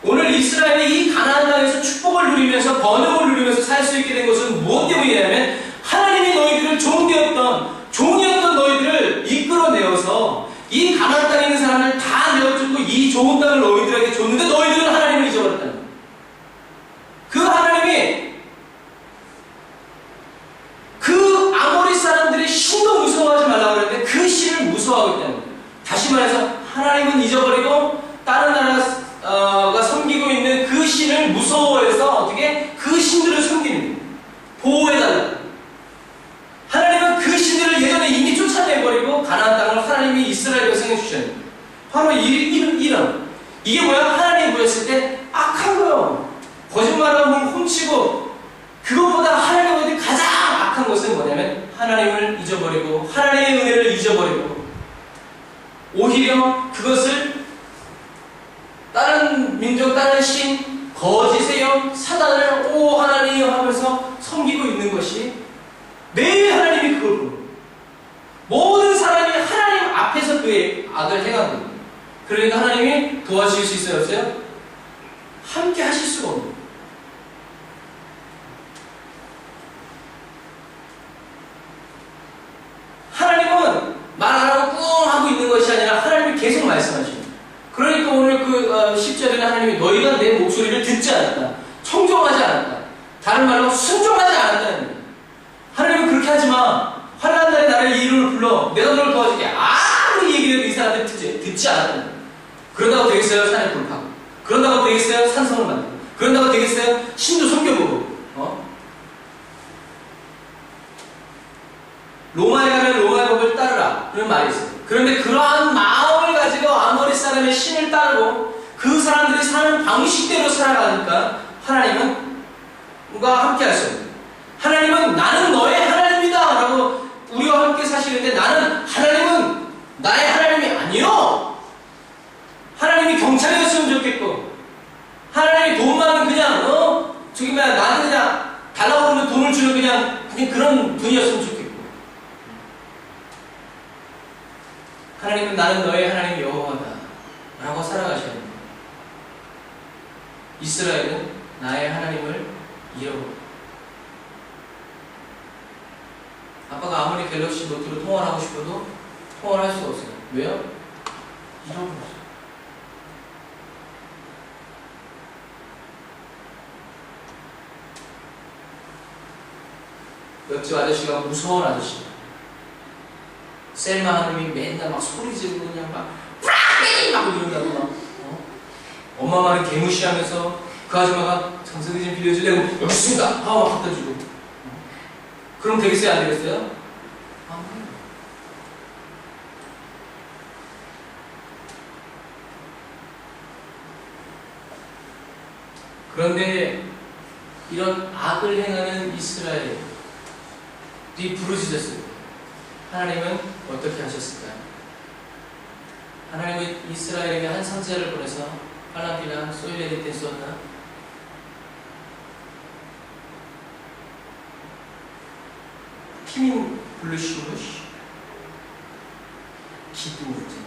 오늘 이스라엘이 이 가나안 땅에서 축복을 누리면서 번영을 누리면서 살 수 있게 된 것은 무엇 때문이냐면 하나님이 너희들을 종이었던 너희들을 이끌어내어서 이 가나안 땅에 있는 사람들 다 내어주고 이 좋은 땅을 너희들에게 줬는데 너희들은 하나님을 잊어버렸다는 거예요. 그 하나님이 그 아모리 사람들이 신도 무서워하지 말라고 그랬는데 그 신을 무서워하고 있다는 거예요. 다시 말해서 하나님은 잊어버리고 다른 나라가 섬기고 있는 그 신을 무서워해서 어떻게 그 신들을 섬기는 거예요. 보호해달라고. 하나님은 그 신들을 예전에 이미 쫓아내버리고 가나안 땅을 하나님이 이스라엘 백성에 주셨는데 바로 이런 이게 뭐야? 하나님이 보였을 때 악한 거예요. 거짓말하고 훔치고 그것보다 하나님한테 가장 악한 것은 뭐냐면 하나님을 잊어버리고 하나님의 은혜를 잊어버리고 오히려 그것을 다른 민족, 다른 신, 거짓의 영, 사단을 오 하나님 하면서 섬기고 있는 것이 매일 하나님이 그걸 보는 거예요. 모든 사람이 하나님 앞에서 그의 악을 행한 거예요. 그러니까 하나님이 도와주실 수 있어요? 없어요? 함께 하실 수가 없는 거예요. 하나님은 말 안 하고 꿍 하고 있는 것이 아니라 하나님이 계속 말씀하시는 거예요. 그러니까 오늘 그 10절에는 하나님이 너희가 내 목소리를 듣지 않았다. 청종하지 않았다. 다른 말로 순종하지 않았다는 거예요. 하나님은 그렇게 하지 마. 환난 날에 나를 이 이름을 불러. 내가 너를 도와줄게. 아무리 얘기해도 이 사람들 듣지 않았다는 거예요. 그런다고 되겠어요? 산에 불을 파고. 그런다고 되겠어요? 산성을 만들고. 그런다고 되겠어요? 신도 섬겨보고. 로마에 가면 로마의 법을 따르라. 그런 말이 있어요. 그런데 그러한 마음을 가지고 아모리 사람의 신을 따르고 그 사람들이 사는 방식대로 살아가니까 하나님은 과 함께 할 수 없어요. 하나님은 나는 너의 하나님이다 라고 우리와 함께 사시는데 나는 하나님은 나의 하나님이 아니요. 하나님이 경찰이었으면 좋겠고 하나님이 돈만 그냥 저기 뭐야 나한테 그냥 달라고 그러면 돈을 주는 그냥 그런 분이었으면 좋겠고 하나님은 나는 너의 하나님 여호와다 라고 살아가셔야 합니다. 이스라엘은 나의 하나님을 잃어버려. 아빠가 아무리 갤럭시 노트로 통화를 하고 싶어도 통화를 할 수가 없어요. 왜요? 잃어버렸어요. 옆집 아저씨가 무서운 아저씨야. 셀마 하느님이 맨날 막 소리 지르고 그냥 막 브라비! 막 이런다고 막 엄마 말은 개무시하면서 그 아줌마가 장성기 좀 빌려주려고 여기 있습니다 하고 막 갖다 주고 그럼 되겠어요? 안 되겠어요? 안 돼요. 그런데 이런 악을 행하는 이스라엘이 부르짖었어요. 하나님은 어떻게 하셨을까요? 하나님은 이스라엘에게 한 선지자를 보내서 팔랑필랑 소일레리 때 쏘았나? 피민 블루시우시 기도지.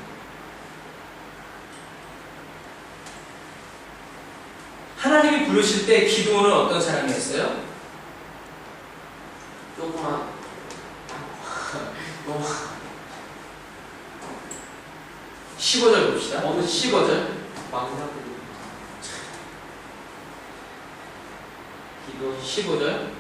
하나님이 부르실 때 기도는 어떤 사람이었어요?
조그만
15절 봅시다. 15절.
망사들이 기도
15절.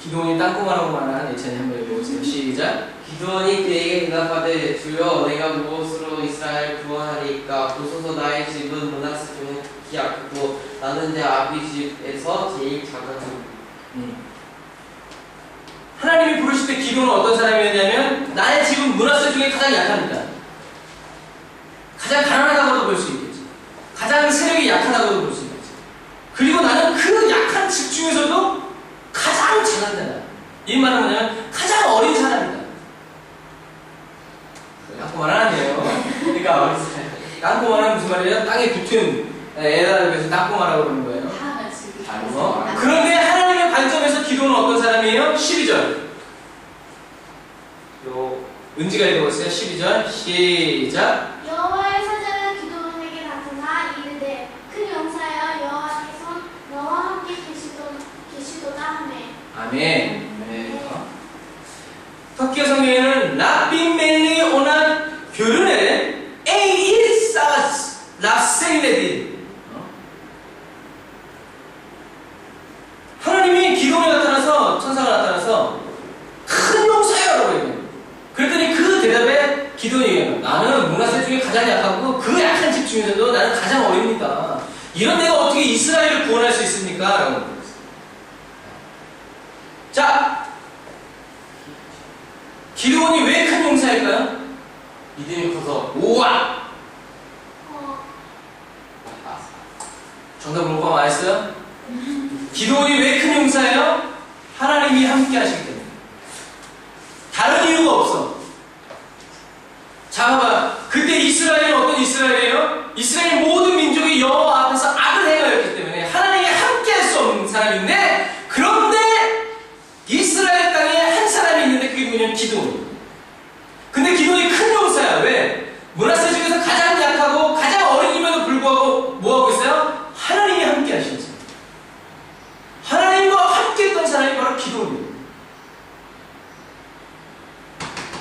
기도원이 땅콩하라고 말하는 예찬이 한번 읽어보세요. 시작.
기도원이 그에게 대답하되 주여 내가 무엇으로 이스라엘 구원하리까 보소서 나의 집은 므낫세 중에 극히 약하고 나는 내 아비 집에서 제일 작은 집.
하나님이 부르실 때 기도는 어떤 사람이었냐면 나의 집은 므낫세 중에 가장 약합니다. 가장 가난하다고도 볼 수 있겠지. 가장 세력이 약하다고도 볼 수 있겠지. 그리고 나는 그 약한 집 중에서도 가장 작은 자다. 이 말은 뭐냐면 가장 어린 사람이다. 땅콩만 아니에요.
그러니까 어렸어요.
땅콩만은 무슨 말이에요? 땅에 붙은 애다를 그래서 땅콩하라고 그러는 거예요.
다 같이.
그런데 하나님의 관점에서 기도는 어떤 사람이에요? 12절. 은지가 읽어보세요. 12절 시작.
여호와의 사자가 기도원에게 나타나 이르되 큰 용사여 여호와께서 너와 함께 계시도다 하매.
아멘. 터키어 성경에는 라빈멜리 오나 교르네 에이사스 랍셀레디. 하나님이 기도원에 나타나서 천사가 나타나서 큰 용사여라고 얘기해요. 그랬더니 그 대답에 기도원이 얘기해요. 나는 므낫세 중에 가장 약하고 그 약한 집 중에서도 나는 가장 어립니다. 이런 내가 어떻게 이스라엘을 구원할 수 있습니까? 라고 물었어요. 자, 기도원이 왜 큰 용사일까요?
믿음이 커서.
우와! 정답 못 봐 말했어요? 기도원이 왜 큰 용사예요? 하나님이 함께 하시기 때문에. 다른 이유가 없어. 자, 봐봐. 그때 이스라엘은 어떤 이스라엘이에요? 이스라엘 모든 민족이 여호와 앞에서 악을 행하였기 때문에 하나님이 함께 할 수 없는 사람인데, 그런데 이스라엘 땅에 한 사람이 있는데 그게 누구냐면 기도원. 근데 기도원이 큰 용사야. 왜? 므낫세 중에서 가장 약하고 가장 어린임에도 불구하고 뭐하고 있어요? 하나님이 함께 하시는 사람. 하나님과 함께 했던 사람이 바로 기도원이에요.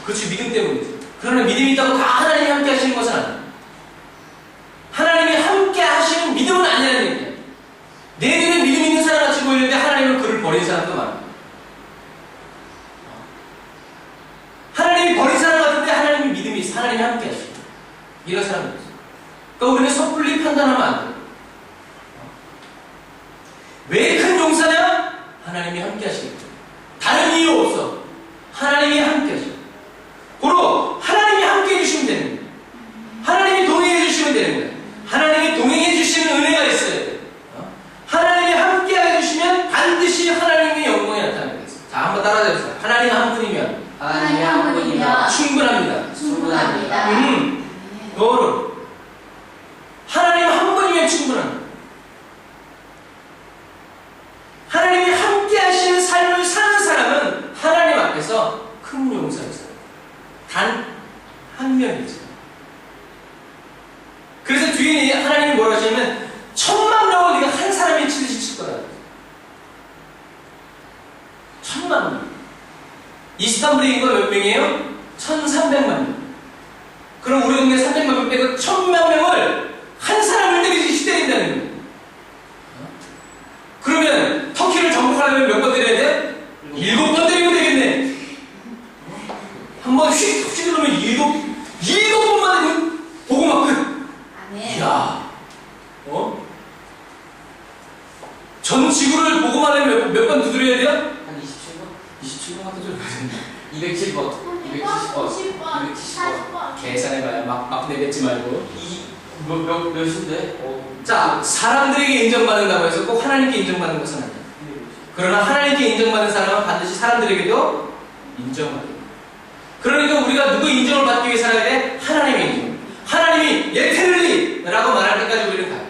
그렇지, 믿음 때문이지. 그러나 믿음이 있다고 다 하나님이 함께 하시는 것은 아니에요. 이런 사람들이 있어요. 그러니까 우리는 섣불리 판단하면 안 돼요. 왜 큰 용사냐? 하나님이 함께 하시기 때문에. 다른 이유 없어. 하나님이 함께 하셔. 고로 하나님이 함께 해주시면 되는 거예요. 하나님이 동행해 주시면 되는 거예요. 하나님이 동행해 주시는 은혜가 있어야 돼요. 하나님이 함께 해주시면 반드시 하나님의 영광이 나타나겠어요. 자, 한번 따라해보세요. 하나님 한 분이면
하나님 한 분이면
충분합니다.
충분합니다.
너를 하나님 한 분이면 충분합니다. 하나님이 함께 하시는 삶을 사는 사람은 하나님 앞에서 큰 용사를 살아요. 단 한 명이죠. 그래서 뒤에 하나님이 뭐라고 하시냐면 1000만 명을 네가 한 사람이 치듯이 칠 거다. 1000만 명. 이스탄불의 인구가 몇 명이에요? 1300만 명. 그럼 우리 동네 300만 명 빼고 1000만 명을 한 사람을 때리듯이 때린다는 거예요. 그러면 터키를 정복하려면 몇 번 때려야 돼? 7번 때리면 되겠네. 한번 휙 휘두르면 7번만 되면 보고 막 끝. 이야, 전 지구를 보고만 하면 몇 번 두드려야 돼요?
한 27번?
27번 같은 소리 하는데
207번. 270번.
50번, 40번.
계산해봐요. 막 내뱉지 말고.
몇인데?
자, 사람들에게 인정받는다고 해서 꼭 하나님께 인정받는 것은 아니에요. 그러나 하나님께 인정받는 사람은 반드시 사람들에게도 인정받아요. 그러니까 우리가 누구 인정을 받기 위해 살아야 돼? 하나님의 인정. 하나님이 예테를리 라고 말할 때까지 우리는 가요.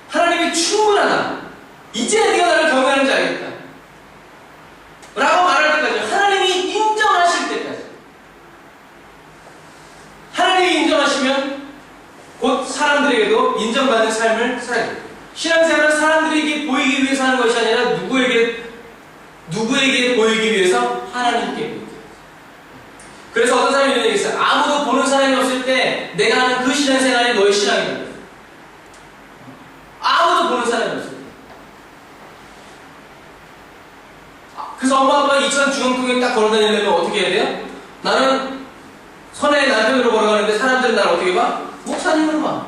하나님이 충분하다. 이제 네가 나를 경외하는지 알겠다. 라고 말할 때까지, 하나님이 인정하실 때까지. 하나님이 인정하시면 곧 사람들에게도 인정받는 삶을 살아야 돼요. 신앙생활은 사람들에게 보이기 위해서 하는 것이 아니라 누구에게 보이기 위해서 하나님께 보이기 위해서. 그래서 어떤 사람이 이런 얘기 있어요. 아무도 보는 사람이 없을 때 내가 하는 그 신앙생활이 너의 신앙이다. 아무도 보는 사람이 없을 때. 그래서 엄마 아빠가 2천 중앙통에 딱 걸어다니려면 어떻게 해야 돼요? 나는 선의 남편으로 걸어가는데 사람들은 나를 어떻게 봐? 목사님으로 봐.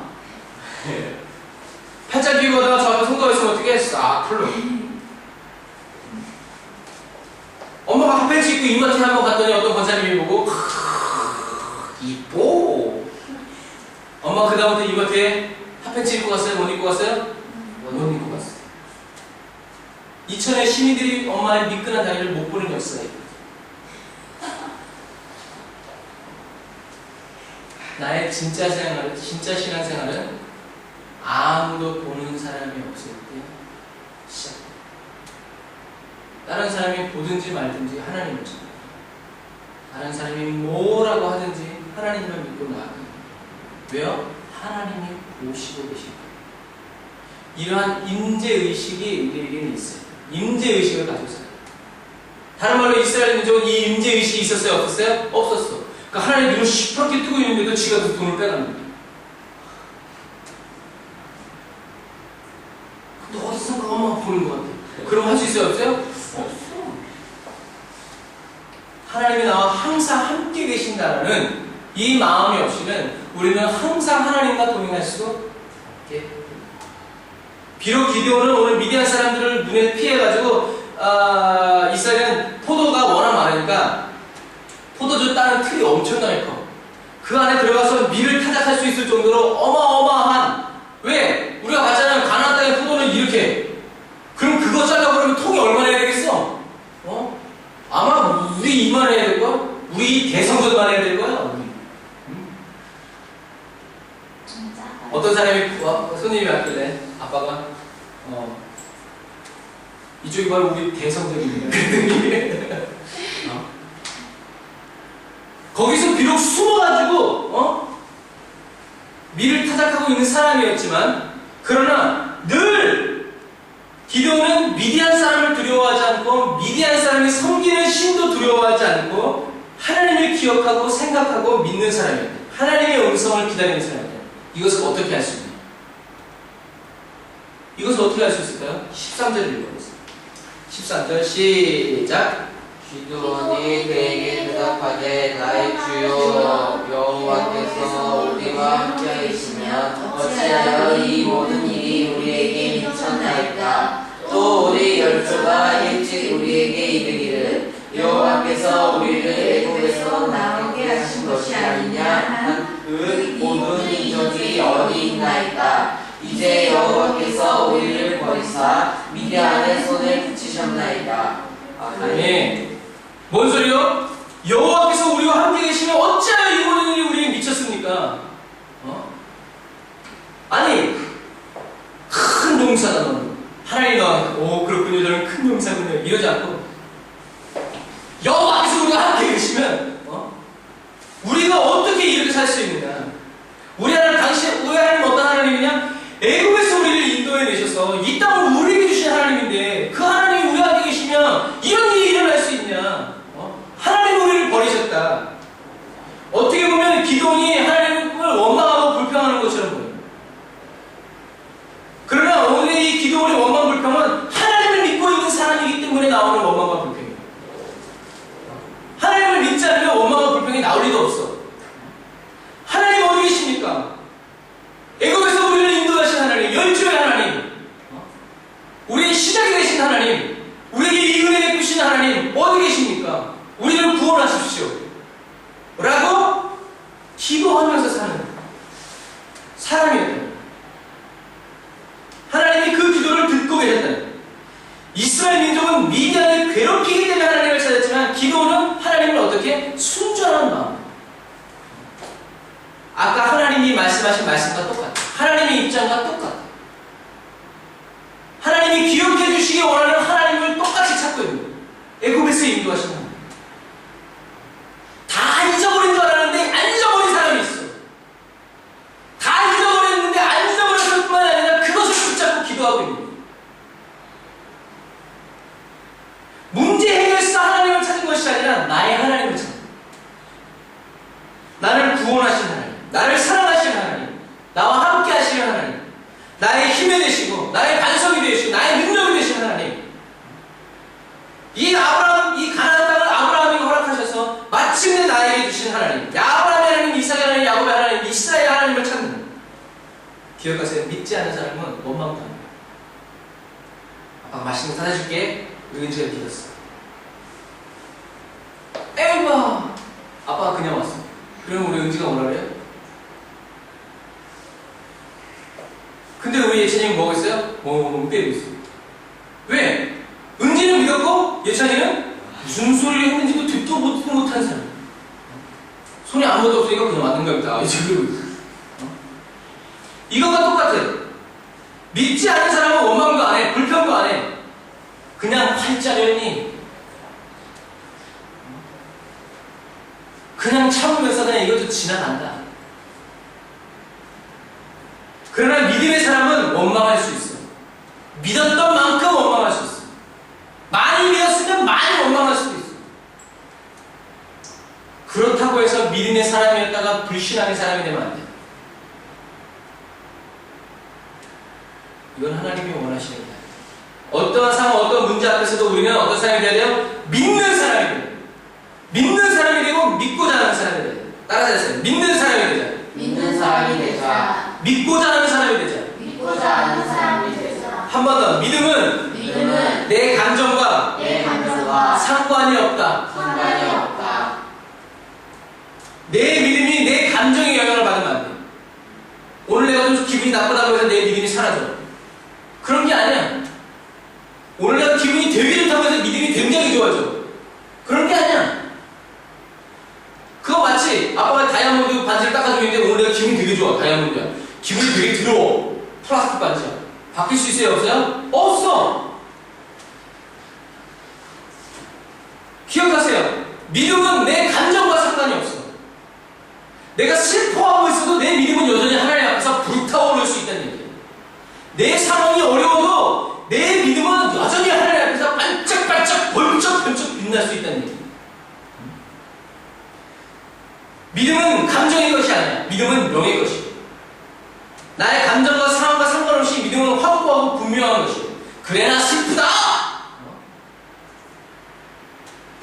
팔짱 끼고 가다가 저 앞에 성도가 있으면 어떻게 했어? 아, 풀로. 엄마가 핫팬츠 입고 이마트에 한번 갔더니 어떤 권사님이 보고 이뻐. 엄마 그 다음부터 이마트에 핫팬츠 입고 갔어요? 못 입고 갔어요? 못 입고 갔어요. 2000의 시민들이 엄마의 미끈한 다리를 못 보는 역사예요. 나의 진짜 신앙생활은 아무도 보는 사람이 없을 때 시작돼요. 다른 사람이 보든지 말든지 하나님을 믿어요. 다른 사람이 뭐라고 하든지 하나님만 믿고 나아가요. 왜요? 하나님이 보시고 계십니다. 이러한 임재의식이 우리에게는 있어요. 임재의식을 가지고 살아요. 다른 말로 이스라엘 민족은 이 임재의식이 있었어요? 없었어요? 없었어. 그러니까 하나님 눈을 시퍼렇게 뜨고 있는데도 지가 그 돈을 빼갑니다. 근데 어디서 그것만 보는 것 같아. 그럼 할 수 있어요? 없어요? 없어. 하나님이 나와 항상 함께 계신다는 이 마음이 없이는 우리는 항상 하나님과 동행할 수 없게. 비록 기드온은 오늘 미디안 사람들을 눈에 피해가지고 이스라엘은 포도가 워낙 많으니까 포도주 따는 틀이 엄청나게 커. 그 안에 들어가서 밀을 타작할 수 있을 정도로 어마어마한. 왜? 우리가 봤잖아요. 가나안 땅의 포도는 이렇게. 그럼 그거 잘라버리면 통이 얼마나 해야 되겠어? 아마 우리 이만 해야 될 거야? 우리 대성전만 해야 될 거야? 어떤 사람이 손님이 왔길래 아빠가 이쪽이 바로 우리 대성전입니다. 그랬더니 거기서 비록 숨어가지고 밀을 타작하고 있는 사람이었지만 그러나 늘 기드온은 미디안 사람을 두려워하지 않고 미디안 사람이 섬기는 신도 두려워하지 않고 하나님을 기억하고 생각하고 믿는 사람이었다. 하나님의 음성을 기다리는 사람이었다. 이것을 어떻게 할 수 있냐? 이것을 어떻게 할 수 있을까요? 13절을 읽어보세요. 13절 시작.
기도원이 그에게 대답하되 나의 주여 여호와께서 우리와 함께 계시면 어찌하여 이 모든 일이 우리에게 미쳤나이까. 또 우리 열조가 일찍 우리에게 이르기를 여호와께서 우리를 애굽에서 나오게 하신 것이 아니냐 한 그 모든 인적이 어디 있나이까. 이제 여호와께서 우리를 버리사 미디안의 손에 붙이셨나이다.
아멘. 뭔 소리요? 여호와께서 우리와 함께 계시면 어찌하여 이 모든 일이 우리에게 미쳤습니까? 아니, 큰 용사다 너는. 하나님 너한테 오 그렇군요, 저는 큰 용사군요 이러지 않고 여호와께서 우리와 함께 계시면 우리가 어떻게 이렇게 살 수 있느냐. 우리 하나님 어떤 하나님이냐? 애굽에서 우리를 인도해 내셔서 이 땅을 우리에게 주신 하나님인데 그 하나님이 우리와 함께 계시면 이런 일이 일어날 수 있냐? 하나님이 우리를 버리셨다. 어떻게 보면 기도원이 하나님을 원망하고 불평하는 것처럼 보여요. 그러나 오늘의 이 기도원의 원망 불평은 하나님을 믿고 있는 사람이기 때문에 나오는 원망과 불평이에요. 하나님을 믿지 않으면 원망과 불평이 나올 리도 없어. 하나님 어디 계십니까? 애굽에서 우리를 인도하신 하나님, 열조의 하나님, 우리의 시작이 되신 하나님, 우리에게 이 은혜 베푸신 하나님 어디 계십니까? 우리를 구원하십시오 라고 기도하면서 사는 사람이었다. 하나님이 그 기도를 듣고 계셨다. 이스라엘 민족은 미디안을 괴롭히기 때문에 하나님을 찾았지만 기도는 하나님을 어떻게? 순전한 마음. 아까 하나님이 말씀하신 말씀과 똑같아. 하나님의 입장과 똑같아. 하나님이 기억해 주시기 원하는 하나님을 똑같이 찾고 있는 거예요. 애굽에서 인도하신 하나님. 다 잊어버린 줄 알았는데 안 잊어버린 사람이 있어. 다 잊어버렸는데 안 잊어버렸을 뿐만 아니라 그것을 붙잡고 기도하고 있는 거예요. 문제 해결사 하나님을 찾은 것이 아니라 나의 하나님을 찾는 거예요. 나를 구원하신 하나님, 나를 사랑하시는 하나님, 나와 함께 하시는 하나님, 나의 힘이 되시고 나의 반석이 되시고 나의 능력이 되시는 하나님. 이 가나안 땅을 아브라함에게 허락하셔서 마침내 나에게 주신 하나님, 아브라함의 하나님, 이삭의 하나님, 야곱의 하나님, 이스라엘의 하나님을 찾는 거예요. 기억하세요. 믿지 않는 사람은 원망도 합니다. 아빠가 맛있는 거 사줄게. 은지가 믿었어. 에이봐, 아빠가 그냥 왔어. 그럼 우리 은지가 뭐라 그래요? 근데 우리 예찬이는 뭐하고 있어요? 멍 때리고 있어요. 왜? 은지는 믿었고 예찬이는 무슨 소리를 했는지도 듣도 못한 사람. 손에 아무것도 없으니까 그냥 맞는 겁니다. 이제 그러고 있어요. 이것과 똑같아요. 믿지 않는 사람은 원망도 안 해, 불평도 안 해. 그냥 팔자려니 그냥 참으면서 그냥 이것도 지나간다. 그러나 믿음의 사람은 원망할 수 있어. 믿었던 만큼 원망할 수 있어. 많이 믿었으면 많이 원망할 수도 있어. 그렇다고 해서 믿음의 사람이었다가 불신앙의 사람이 되면 안 돼. 이건 하나님이 원하시는 거야. 어떠한 상황, 어떤 문제 앞에서도 우리는 어떤 사람이 돼야 돼요? 믿는 사람이 돼요. 믿는 사람이 되고 믿고자 하는 사람이 돼요. 따라서 하세요. 믿는 사람이 되자.
믿는 사람이 되자.
믿고자 하는 사람이 되자.
믿고자 하는 사람이 되자.
한 번 더. 믿음은 내 감정과 상관이 없다.
상관이 없다.
내 믿음이 내 감정의 영향을 받으면 안 돼. 오늘 내가 좀 기분이 나쁘다고 해서 내 믿음이 사라져. 그런 게 아니야. 오늘 내가 기분이 되게 좋다고 해서 믿음이 굉장히 좋아져. 그런 게 아니야. 그거 마치 아빠가 다이아몬드 반지를 닦아주는데 오늘 내가 기분이 되게 좋아. 다이아몬드야. 기분이 되게 더러워. 플라스틱 반지야. 바뀔 수 있어요? 없어요? 없어. 기억하세요. 믿음은 내 감정과 상관이 없어. 내가 슬퍼하고 있어도 내 믿음은 여전히 하나님 앞에서 불타오를 수 있다는 얘기예요. 내 상황이 어려워도 내 믿음은 여전히 하나님 앞에서 반짝반짝 번쩍번쩍 빛날 수 있다는 얘기예요. 믿음은 감정의 것이 아니야. 믿음은 명의 것이에요. 나의 감정과 상황과 상관없이 믿음은 확고하고 분명한 것이에요. 그래 나 슬프다.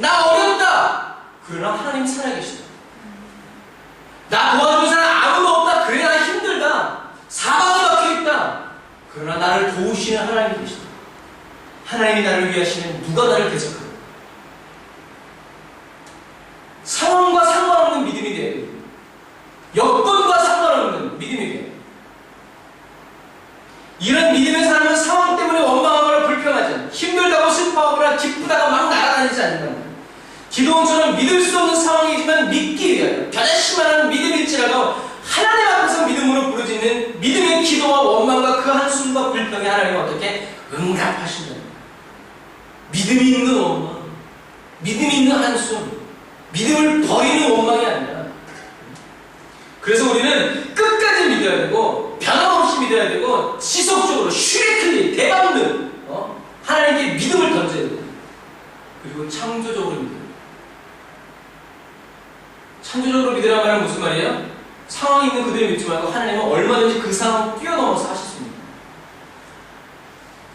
나 어렵다. 그러나 하나님 살아계시다. 나 도와주는 사람 아무도 없다. 그래 나 힘들다. 사방이 막혀있다. 그러나 나를 도우시는 하나님이 계시다. 하나님이 나를 위하시면 누가 나를 대적하나. 상황과 상관없는 믿음이 돼야 돼요. 여건과 상관없는 믿음이 돼요. 이런 믿음의 사람은 상황 때문에 원망하거나 불평하지 않아요. 힘들다고 슬퍼하거나 기쁘다가 막 날아다니지 않는다. 기도원처럼 믿을 수 없는 상황이지만 믿기 위하여 변화심만한 믿음일지라도 하나님 앞에서 믿음으로 부르짖는 믿음의 기도와 원망과 그 한숨과 불평에 하나님은 어떻게 응답하신다. 믿음이 있는 원망, 믿음이 있는 한숨, 믿음을 버리는 원망이 아니라. 그래서 우리는 끝까지 믿어야 되고 변함없이 믿어야 되고 지속적으로 슈레클리 대박는 하나님께 믿음을 던져야 돼요. 그리고 창조적으로 믿어요. 창조적으로 믿으라는 말은 무슨 말이에요? 상황이 있는 그대로 믿지 말고 하나님은 얼마든지 그 상황을 뛰어넘어서 하셨습니다.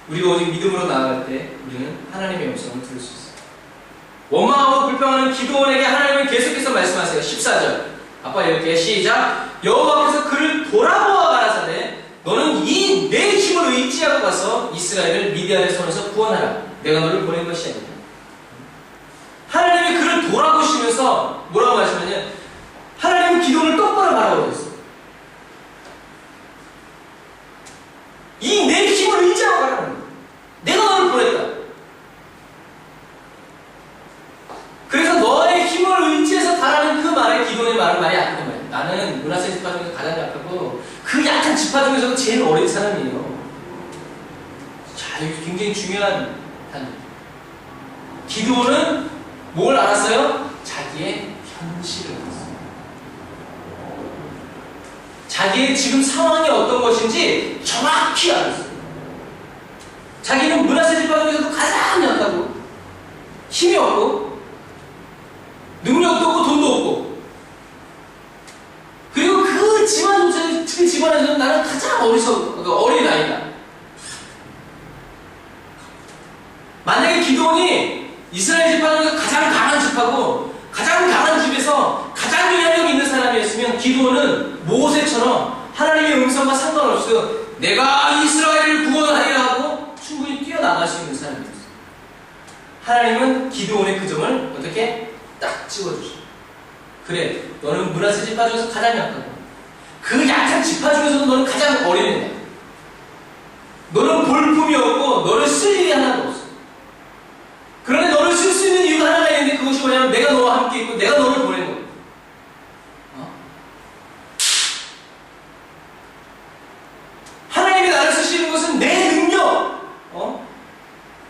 우리가 오직 믿음으로 나아갈 때 우리는 하나님의 음성을 들을 수 있어요. 원망하고 불평하는 기도원에게 하나님은 계속해서 말씀하세요. 14절 아빠 이렇게 시작. 여호와께서 그를 돌아보아 가라사대 너는 이 내 힘을 의지하고 가서 이스라엘을 미디안의 손에서 구원하라. 내가 너를 보낸 것이 아니다. 하나님이 그를 돌아보시면서 뭐라고 말씀하냐? 하나님은 기도를 똑바로 바라보고 있어요. 이 내 힘을 의지하고 가라는 거예요. 내가 너를 보냈다. 그래서 너의 힘을 의지해서 가라는 그 말에 기도의 말은 말이 약한 거예요. 나는 므낫세 지파 중에서 가장 약하고 그 약한 지파 중에서도 제일 어린 사람이에요. 자, 이게 굉장히 중요한 단어. 기도는 뭘 알았어요? 자기의 현실을 알았어요. 자기의 지금 상황이 어떤 것인지 정확히 알았어요. 자기는 므낫세 지파 중에서도 가장 약하고 힘이 없고 능력도 없고 돈도 없고 그리고 그 집안 그 집안에서는 나는 가장 어린 아이다. 만약에 기도원이 이스라엘 지파 중에서 가장 강한 지파고 가장 강한 집에서 가장 영향력 있는 사람이었으면 기도원은 모세처럼 하나님의 음성과 상관없이 내가 이스라엘을 구원하리라 하고 충분히 뛰어나갈 수 있는 사람이었어요. 하나님은 기도원의 그 점을 어떻게 딱 찍어주셔. 그래, 너는 므낫세 지파 중에서 가장 약하고 그 약한 지파 중에서도 너는 가장 어린 애다. 너는 볼품이 없고 너를 쓸 일이 하나도 없어. 그런데 너를 쓸 수 있는 이유가 하나가 있는데 그것이 뭐냐면 내가 너와 함께 있고 내가 너를 보낸 거야. 하나님이 나를 쓰시는 것은 내 능력,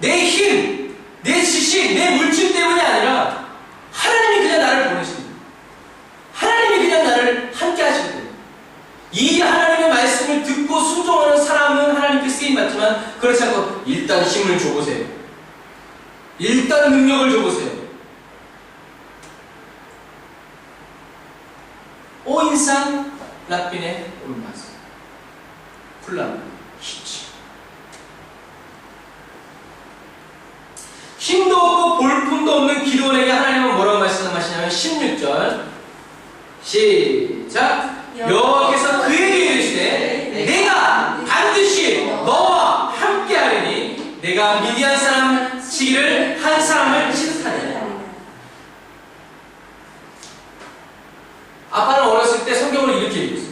내 힘, 내 지식, 내 물질 때문이 아니라 하나님이 그냥 나를 보내십니다. 하나님이 그냥 나를 함께 하실 거예요. 이 하나님의 말씀을 듣고 순종하는 사람은 하나님께 쓰임받지만 그렇지 않고 일단 힘을 줘보세요. 일단 능력을 줘보세요. 오인상 라빈의 올마스 쿨람 히치 힘도 없고 볼품도 없는 기도원에게 하나님은 뭐라고 말씀하시냐면 16절 시작. 여호와께서 그에게 이르시되 내가 반드시 너와 함께하리니 내가 미디안 사람 치기를 한 사람을 치듯하리라. 아빠는 어렸을 때 성경을 이렇게 읽었어요.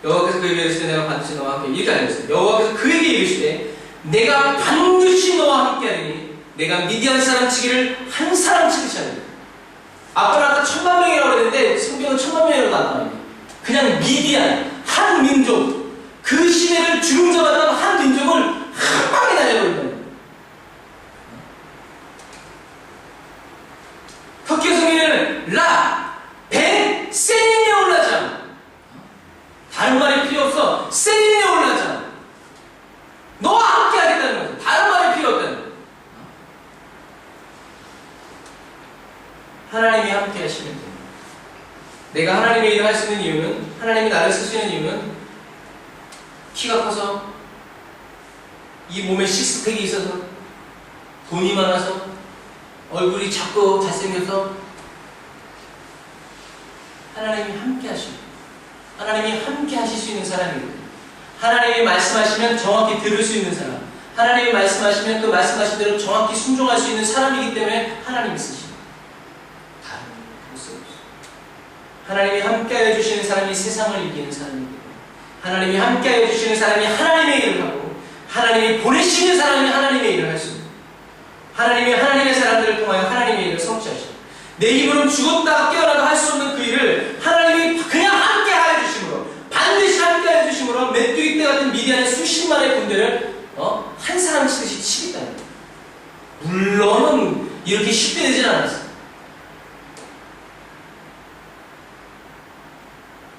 여호와께서 그에게 이르시되 내가 반드시 너와 함께 이렇게 알렸어요. 여호와께서 그에게 이르시되 내가 반드시 너와 함께하리니 내가 미디안 사람 치기를 한 사람 치듯이 하리라. 아빠는 아까 10,000명이라고 그랬는데 성경은 10,000명이라고 안 나와요. 그냥 미디안 한 민족 그 시대를 주름잡았던 한 민족을 한 방에 날려버린다. 터키 성경에는 라, 벤, 세닌에 올라자. 다른 말이 필요 없어. 세닌에 올라자. 너와 함께 하겠다는 거죠. 다른 말이 필요 없다는 거죠. 하나님이 함께 하시면 됩니다. 내가 하나님의 일을 할 수 있는 이유는, 하나님이 나를 쓸 수 있는 이유는 키가 커서 이 몸에 식스팩이 있어서 돈이 많아서 얼굴이 자꾸 잘생겨서 하나님이 함께 하시고 하나님이 함께 하실 수 있는 사람이거든요. 하나님이 말씀하시면 정확히 들을 수 있는 사람, 하나님이 말씀하시면 그 말씀하신 대로 정확히 순종할 수 있는 사람이기 때문에 하나님이 쓰십니다. 다른 모습 없어요. 하나님이 함께하여 주시는 사람이 세상을 이기는 사람이고, 하나님이 함께하여 주시는 사람이 하나님의 일을 하고, 하나님이 보내시는 사람이 하나님의 일을 할 수 있는, 하나님이 하나님의 사람들을 통하여 하나님의 일을 성취하시고, 내 힘으로는 죽었다가 깨어나도 할 수 없는 그 일을 하나님이 그냥 함께하여 주심으로, 반드시 함께하여 주심으로 메뚜기 떼 같은 미디안의 수십만의 군대를 한 사람 치듯이 치겠다는 거예요. 물론은 이렇게 쉽게 되진 않았어요.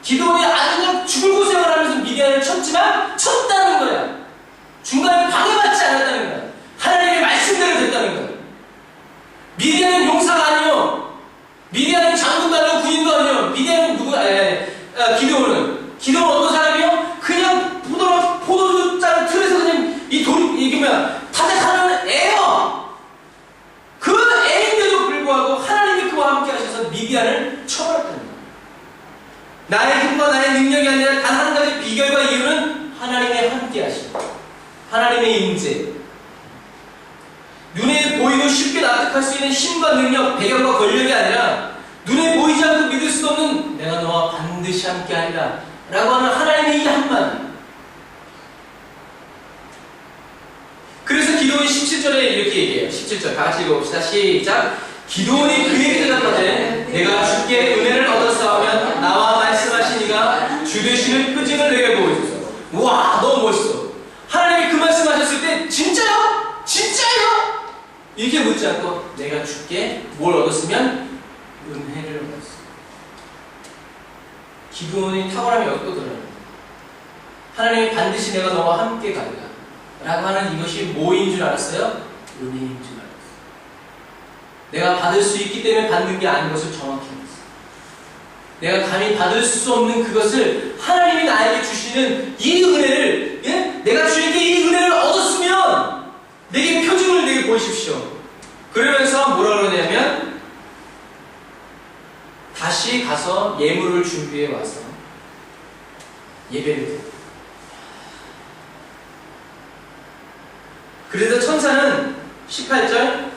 기도원이 아주 그냥 죽을 고생을 하면서 미디안을 쳤지만 쳤다는 거야. 중간에 방해받지 않았다는 거야. 하나님의 말씀대로 됐다는 거야. 미디안은 용사가 아니요, 미디안은 장군도 아니고 군인도 아니요. 미디안은 누구야? 기도원은 어떤 사람이요? 그냥 포도주잔 틀에서 그냥 이게 뭐야? 타작하는 애요. 그 애인데도 불구하고 하나님이 그와 함께 하셔서 미디안을 쳐버렸다는 거야. 나의 힘과 나의 능력이 아니라 단 한 가지 비결과 이유는 하나님의 함께 하심, 하나님의 임재. 눈에 보이고 쉽게 납득할 수 있는 힘과 능력, 배경과 권력이 아니라 눈에 보이지 않고 믿을 수 없는 내가 너와 반드시 함께하리라 라고 하는 하나님의 이 한마디. 그래서 기도원이 17절에 이렇게 얘기해요. 17절 다 같이 읽어봅시다. 시작. 기도원이 그에게 대답하되 내가 주께 은혜를 얻었사오면 나와 말씀하신 이가 주 되시는 표징을 내게 보여주소서. 와, 너무 멋있어. 하나님이 그 말씀하셨을 때 진짜요? 진짜요? 이렇게 묻지 않고 내가 주께 뭘 얻었으면 은혜를 얻었어. 기도원이 탁월함이 어디로 드러납니다. 하나님이 반드시 내가 너와 함께 가리라 라고 하는 이것이 뭐인 줄 알았어요? 은혜인 줄 알았어요. 내가 받을 수 있기 때문에 받는 게 아닌 것을 정확히 알았어요. 내가 감히 받을 수 없는 그것을 하나님이 나에게 주시는 이 은혜를, 내가 주에게 이 은혜를 얻었으면 내게 표징을 내게 보이십시오. 그러면서 뭐라 그러냐면 다시 가서 예물을 준비해 와서 예배를 드려. 그래서 천사는 18절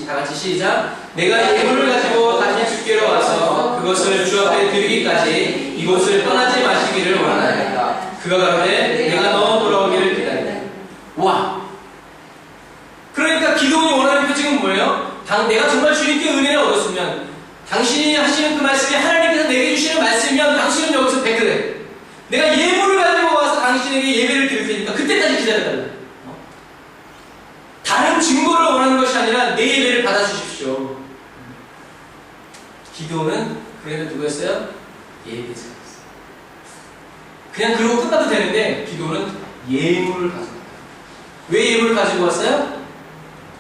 다 같이 시작. 내가 예물을 가지고 다시 주께로 와서 그것을 주 앞에 드리기까지 이곳을 떠나지 마시기를 원하나이다. 그가 가로되 내가 너 돌아오기를 기다리라. 와! 그러니까 기도원이 원하는 표징은 뭐예요? 내가 정말 주님께 은혜를 얻었으면, 당신이 하시는 그 말씀이 하나님께서 내게 주시는 말씀이면 당신은 여기서 백그래. 내가 예물을 가지고 와서 당신에게 예배를 드릴 테니까 그때까지 기다려달라. 다른 증거를 원하는 것이 아니라 내 예배를 받아주십시오. 기도는 그래도 누구였어요? 예배자였어요. 그냥 그러고 끝나도 되는데 기도는 예물을 가지고 왔어요. 왜 예물을 가지고 왔어요?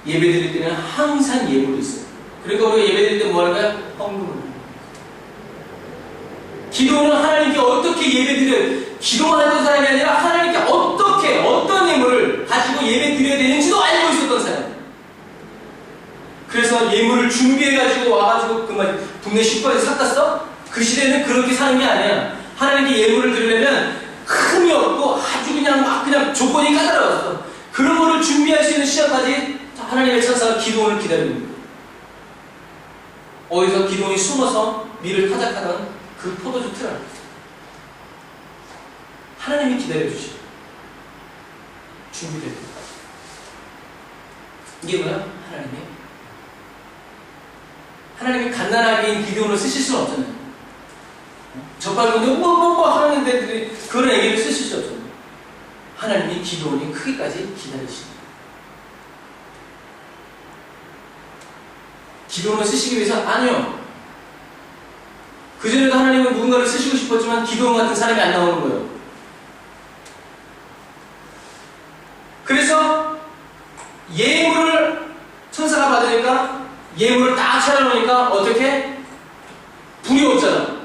예배 드릴 때는 항상 예물이 있어요. 그러니까 우리가 예배 드릴 때 뭐 하는 거야? 헌금을. 기도는 하나님께 어떻게 예배 드려요? 기도만 했던 사람이 아니라 하나님께 어떻게, 어떤 예물을 가지고 예배 드려야 되는지도 알고 있었던 사람. 그래서 예물을 준비해가지고 와가지고 동네 슈퍼에서 샀다 써? 그 시대는 그렇게 사는 게 아니야. 하나님께 예물을 드리려면 흠이 없고 아주 그냥 조건이 까다로웠어. 그런 거를 준비할 수 있는 시간까지 하나님의 천사가 기도원을 기다립니다. 어디서 기도원이 숨어서 밀을 타작하던 그 포도주 틀 안에 하나님이 기다려주시고 준비됩니다. 이게 뭐야? 하나님이 갓난아기인 기도원을 쓰실 수는 없잖아요. 젓갈건데 뭐 하는데 그런 애기를 쓰실 수 없잖아요. 하나님이 기도원이 크기까지 기다리십니다. 기도원을 쓰시기 위해서 아니요. 그전에도 하나님은 누군가를 쓰시고 싶었지만 기도원 같은 사람이 안 나오는 거예요. 그래서 예물을 천사가 받으니까 예물을 딱 차려놓으니까 어떻게? 불이 없잖아.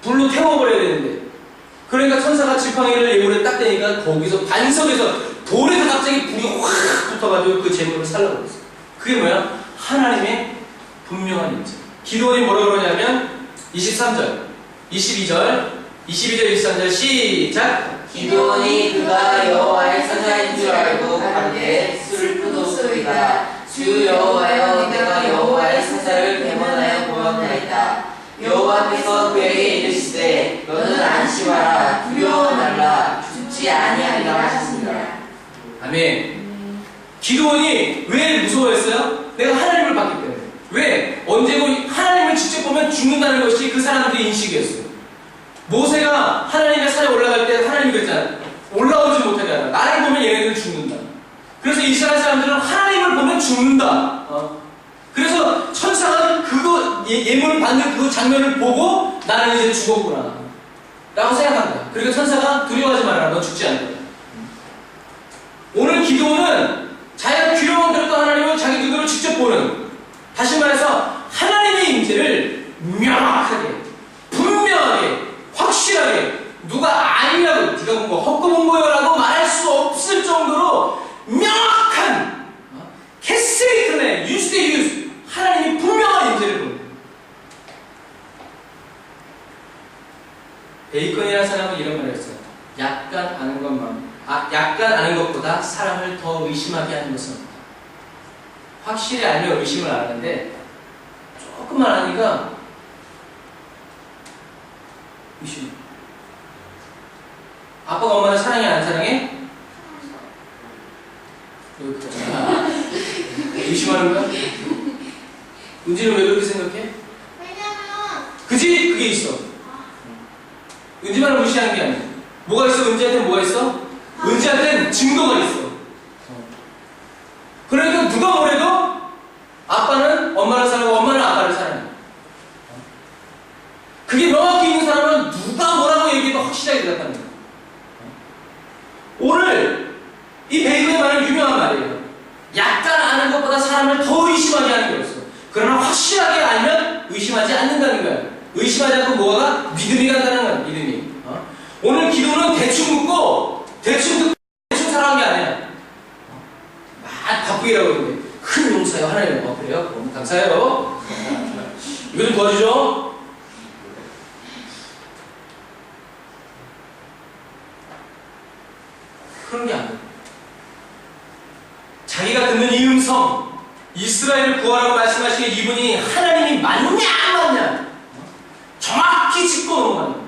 불로 태워버려야 되는데. 그러니까 천사가 지팡이를 예물에 딱 대니까 거기서 반석에서 돌에서 갑자기 불이 확 붙어가지고 그 재물을 살라고 했어. 그게 뭐야? 하나님의 분명한 임재. 기도원이 뭐라 그러냐면 23절, 22절, 23절 시작.
기도원이 그가 여호와의 사자인 줄 알고 가되 슬프도소이다. 주 여호와여, 내가 여호와의 사자를 대면하여 보았나이다. 여호와께서 그에게 이르시되 너는 안심하라, 두려워 말라, 죽지 아니하리라 하시니라.
아멘. 기도원이 왜 무서워했어요? 내가 하나님을 봤기 때문에. 왜? 언제고 하나님을 직접 보면 죽는다는 것이 그 사람들의 인식이었어요. 모세가 하나님의 산에 올라갈 때 하나님이 그랬잖아요. 올라오지 못하잖아. 나를 보면 얘네들은 죽는다. 그래서 이스라엘 사람들은 하나님을 보면 죽는다. 그래서 천사가 그거 예물을 받는 그 장면을 보고 나는 이제 죽었구나 라고 생각한다. 그러니까 천사가 두려워하지 말아라. 너 죽지 않는다. 오늘 기도는 자기가 두려움 들었던 하나님을 자기 눈으로 직접 보는, 다시 말해서 하나님의 임재를 명확하게, 분명하게, 확실하게 누가 아니라고, 네가 본 거 헛구본 거요라고 말할 수 없을 정도로 명확한 캐스레이트네, 유스대 유스, 하나님이 분명한 임재를 보는. 베이컨이라는 사람은 이런 말을 했어요. 약간 아는 것보다 사람을 더 의심하게 하는 것은 없다. 확실히 알면 의심을 안 하는데 조금만 아니까 의심. 아빠가 엄마를 사랑해 안 사랑해? 의심하는 거야? 은지는 왜 그렇게 생각해?
왜냐면
그지? 그게 있어. 은지만을 무시하는 게 아니야. 뭐가 있어? 은지한테는 뭐가 있어? 은지한테는 증거가 있어. 그러니까 누가 뭐래도 아빠는 엄마를 사랑하고 엄마는 아빠를 사랑해. 그게 명확히 있는 사람은 누가 뭐라고 얘기해도 확실하게 대답하는 거야. 오늘 이 베이컨의 말은 유명한 말이에요. 약간 아는 것보다 사람을 더 의심하게 하는 거였어. 그러나 확실하게 알면 의심하지 않는다는 거야. 의심하지 않고 뭐가? 믿음이 간다는 거야. 믿음이. 오늘 기도는 대충 묻고 대충 듣고 대충 살아간 게 아니야. 막 바쁘게라고 그러는데 큰 용사요 하나님. 그래요? 너무 감사해요. 이거 좀 도와주죠. 그런 게 아니에요. 자기가 듣는 이 음성, 이스라엘을 구하라고 말씀하시는 이분이 하나님이 맞냐 안 맞냐 정확히 짚고 넘어가는.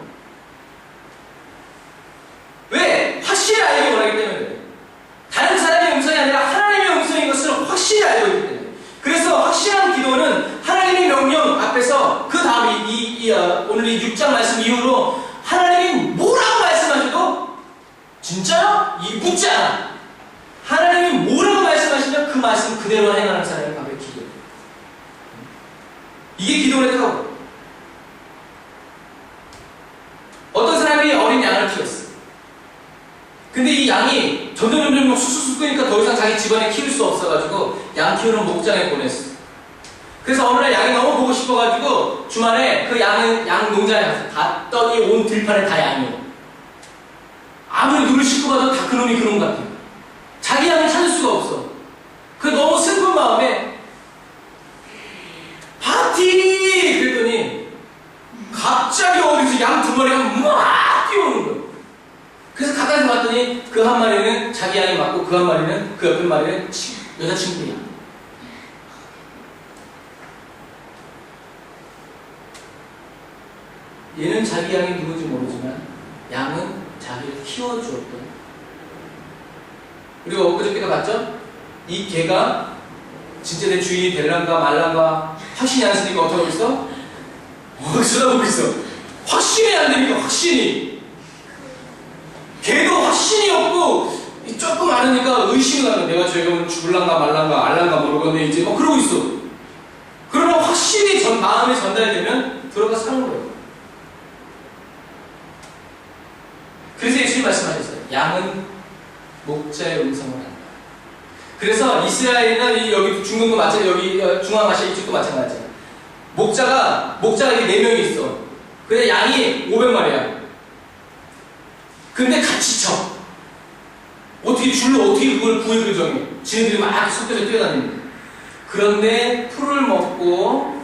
왜? 확실히 알기 원하기 때문에 그래. 다른 사람의 음성이 아니라 하나님의 음성인 것을 확실히 알고 있기 때문에. 그래서 확실한 기도는 하나님의 명령 앞에서 그 다음 오늘 이 6장 말씀 이후로 하나님이 뭐라고 말씀하셔도 진짜요? 묻지 않아. 하나님이 뭐라고 말씀하시면 그 말씀 그대로 행하는 사람이 바로 기도예요. 이게 기도의 타고. 어떤 사람이 어린 양을 키웠어. 근데 이 양이 점점 막 쑥쑥 끄니까 더 이상 자기 집안에 키울 수 없어가지고 양 키우는 목장에 보냈어. 그래서 어느 날 양이 너무 보고 싶어가지고 주말에 그 양 농장에 가서 봤더니 온 들판에 다 양이요. 아무리 눈을 씻고 봐도 다 그놈이 그놈 같아요. 자기 양을 찾을 수가 없어. 그 너무 슬픈 마음에 파티! 그랬더니 갑자기 어디서 양 두 마리가 막 뛰어오는 거예요. 그래서 가까이서 봤더니 그 한 마리는 자기 양이 맞고 그 한 마리는 그 옆에 마리는 여자친구야. 얘는 자기 양이 누군지 모르지만 양은 자기를 키워주었던. 우리가 엊그저께도 봤죠? 이 개가 진짜 내 주인이 될란가 말란가 확신이 안 쓰니까 어떻게 하고 있어? 쳐다보고 있어. 확신이 안 되니까 확신이. 개도 확신이 없고 조금 아니까 의심이 가는 거야. 내가 저기 죽을란가 말란가 알란가 모르겠네 이제 막 그러고 있어. 그러나 확신이 마음에 전달되면 들어가 사는 거예요. 그래서 예수님 말씀하셨어요. 양은 목자의 음성을 한다. 그래서 이스라엘이나 여기 중동도 마찬가지, 여기 중앙아시아 이쪽도 마찬가지야. 목자가 이게 4명이 있어. 근데 양이 500마리야. 근데 같이 쳐. 어떻게 줄로 어떻게 그걸 구획을 정해? 지네들이 막 섞여서 뛰어다니는데. 그런데 풀을 먹고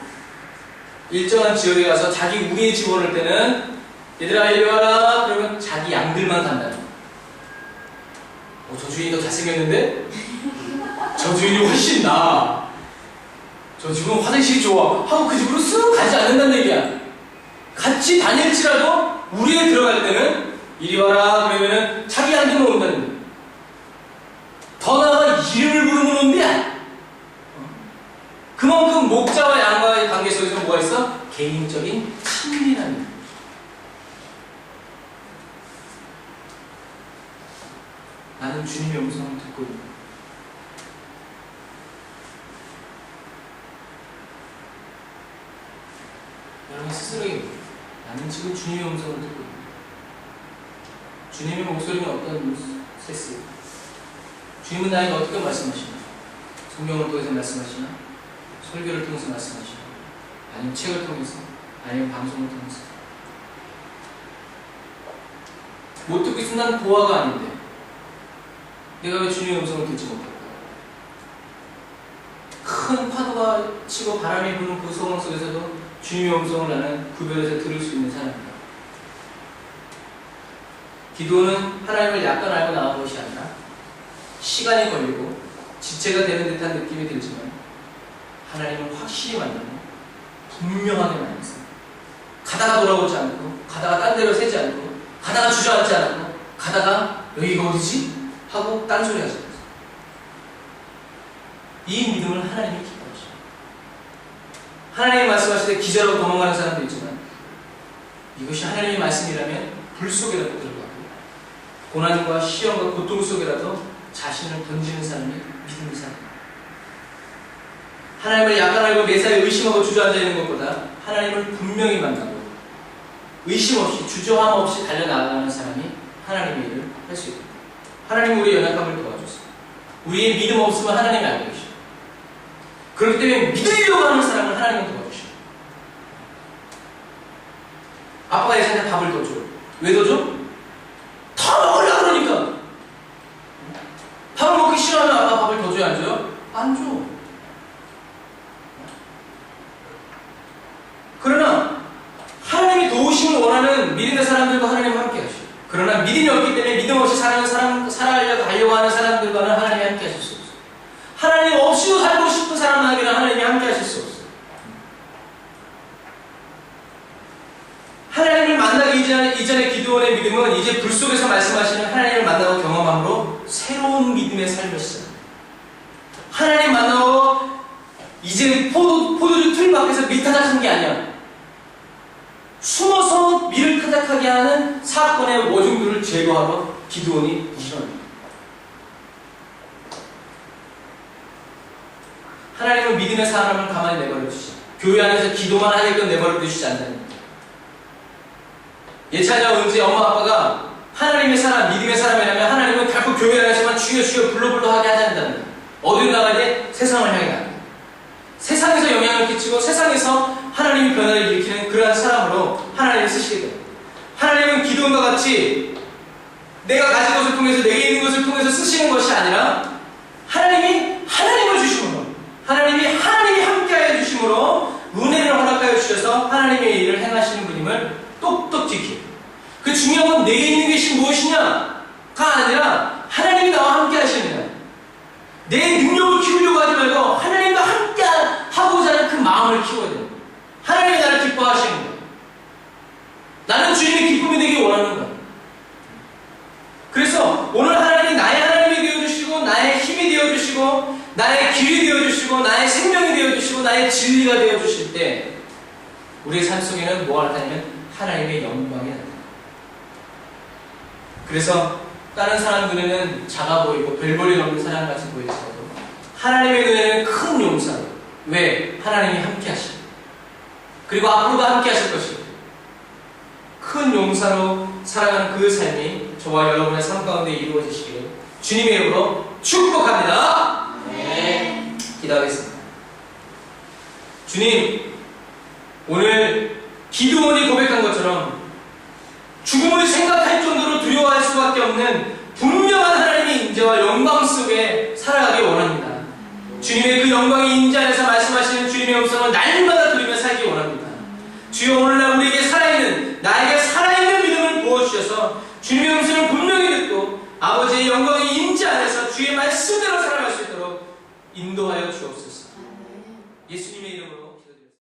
일정한 지역에 가서 자기 우리에 집어넣을 때는 얘들아 이리 와라 그러면 자기 양들만 간다는 거야. 저 주인이 더 잘생겼는데? 저 주인이 훨씬 나아. 저 집은 화장실이 좋아 하고 그 집으로 쓱 가지 않는다는 얘기야. 같이 다닐지라도 우리에 들어갈 때는 이리 와라 그러면은 자기 양들만 온다는 거야. 더 나아가 이름을 부르면 온대. 그만큼 목자와 양과의 관계 속에서 뭐가 있어? 개인적인 친밀함이 있다. 나는 주님의 음성을 듣고 있다. 여러분 스스로에게 나는 지금 주님의 음성을 듣고 있다. 주님의 목소리는 어떤 세스? 주님은 나에게 어떻게 말씀하시나? 성경을 통해서 말씀하시나? 설교를 통해서 말씀하시나? 아니면 책을 통해서? 아니면 방송을 통해서? 못 듣고 있으면 난 고아가 아닌데 내가 왜 주님의 음성을 듣지 못할까? 큰 파도가 치고 바람이 부는 그 소음 속에서도 주님의 음성을 나는 구별해서 들을 수 있는 사람이다. 기도는 하나님을 약간 알고 나온 것이 아니라 시간이 걸리고 지체가 되는 듯한 느낌이 들지만 하나님을 확실히 만나고 분명하게 만났어. 가다가 돌아오지 않고 가다가 딴 데로 새지 않고 가다가 주저앉지 않고 가다가 여기가 어디지? 하고 딴소리 하지 않았어. 이 믿음을 하나님이 기뻐하시죠. 하나님이 말씀하실 때 기절하고 도망가는 사람도 있지만 이것이 하나님의 말씀이라면 불 속에라도 들어가고 고난과 시험과 고통 속에라도 자신을 던지는 사람이 믿음의 사람. 하나님을 약간 알고 매사에 의심하고 주저앉아 있는 것보다 하나님을 분명히 만나고 의심 없이 주저함 없이 달려나가는 사람이 하나님의 일을 할 수 있다. 하나님은 우리의 연약함을 도와주세요. 우리의 믿음 없으면 하나님이 알고 계시고 그렇기 때문에 믿으려고 하는 사람을 하나님은 도와주시고 아빠가 예전에 밥을 더 줘요. 왜 더 줘? 다 먹으려고 그러니까. 밥을 먹기 싫어하면 아빠 밥을 더 줘야 안 줘요? 안 줘. 그러나 하나님이 도우심을 원하는 믿음의 사람들과 하나님은 함께 하시고 그러나 믿음이 없기 때문에 믿음 없이 살아가려고 하는 사람들과는 하나님이 함께 하실 수 없어요. 하나님 없이도 살고 싶은 사람에게는 하나님이 함께 하실 수 없어요. 하나님을 만나기 이전의 기도원의 믿음은 이제 불 속에서 말씀하시는 하나님을 만나고 경험함으로 새로운 믿음의 삶을 시작합니다. 하나님 만나고 이제 포도주 틀 밖에서 밀타작한 게 아니야. 숨어서 밀을 타작하게 하는 사건의 워중들을 제거하러 기도원이 일어납니다. 하나님은 믿음의 사람을 가만히 내버려 주시죠. 교회 안에서 기도만 하게끔 내버려 두시지 않는다. 예찬이와 은지 엄마 아빠가 하나님의 사람, 믿음의 사람이라면 하나님은 결코 교회 안에서만 주여 주여 불러불러 하게 하지 않는다는 거예요. 어디로 나가야 돼? 세상을 향해 나가야 돼. 세상에서 영향을 끼치고 세상에서 하나님이 변화를 일으키는 그러한 사람으로 하나님을 쓰시게 돼요. 하나님은 기도원과 같이 내가 가진 것을 통해서 내게 있는 것을 통해서 쓰시는 것이 아니라 하나님이 하나님을 주심으로 하나님이 함께하여 주심으로 은혜를 허락하여 주셔서 하나님의 일을 행하시는 분임을 똑똑 지키고 그 중요한 건 내게 있는 것이 무엇이냐가 아니라 하나님이 나와 함께 하시느냐 내 능력을 키우려고 하지 말고 하나님과 함께 하고자 하는 그 마음을 키워야 돼요. 하나님이 나를 기뻐하시는 거예요. 나는 주님의 기쁨이 되기 원하는 거예요. 그래서 오늘 하나님이 나의 하나님이 되어주시고 나의 힘이 되어주시고 나의 길이 되어주시고 나의 생명이 되어주시고 나의 진리가 되어주실 때 우리의 삶 속에는 뭐가 나타나면 하나님의 영광이 나타납니다. 그래서 다른 사람 눈에는 작아 보이고 별볼일 없는 사람같이 보일지라도 하나님의 눈에는 큰 용사로. 왜? 하나님이 함께 하시고 그리고 앞으로도 함께 하실 것이고 큰 용사로 살아가는 그 삶이 저와 여러분의 삶 가운데 이루어지시기를 주님의 이름으로 축복합니다.
네.
기도하겠습니다. 주님, 오늘 기도원이 고백한 것처럼 죽음을 생각할 정도로 두려워할 수밖에 없는 분명한 하나님의 인재와 영광 속에 살아가기 원합니다.
주님의 그 영광의 임재 안에서 말씀하시는 주님의 음성을 날마다 들으며 살기 원합니다. 주여 오늘날 우리에게 살아있는, 나에게 살아있는 믿음을 부어주셔서 주님의 음성을 분명히 듣고 아버지의 영광의 임재 안에서 주의 말씀대로 살아갈 수 있도록 인도하여 주옵소서. 예수님의 이름으로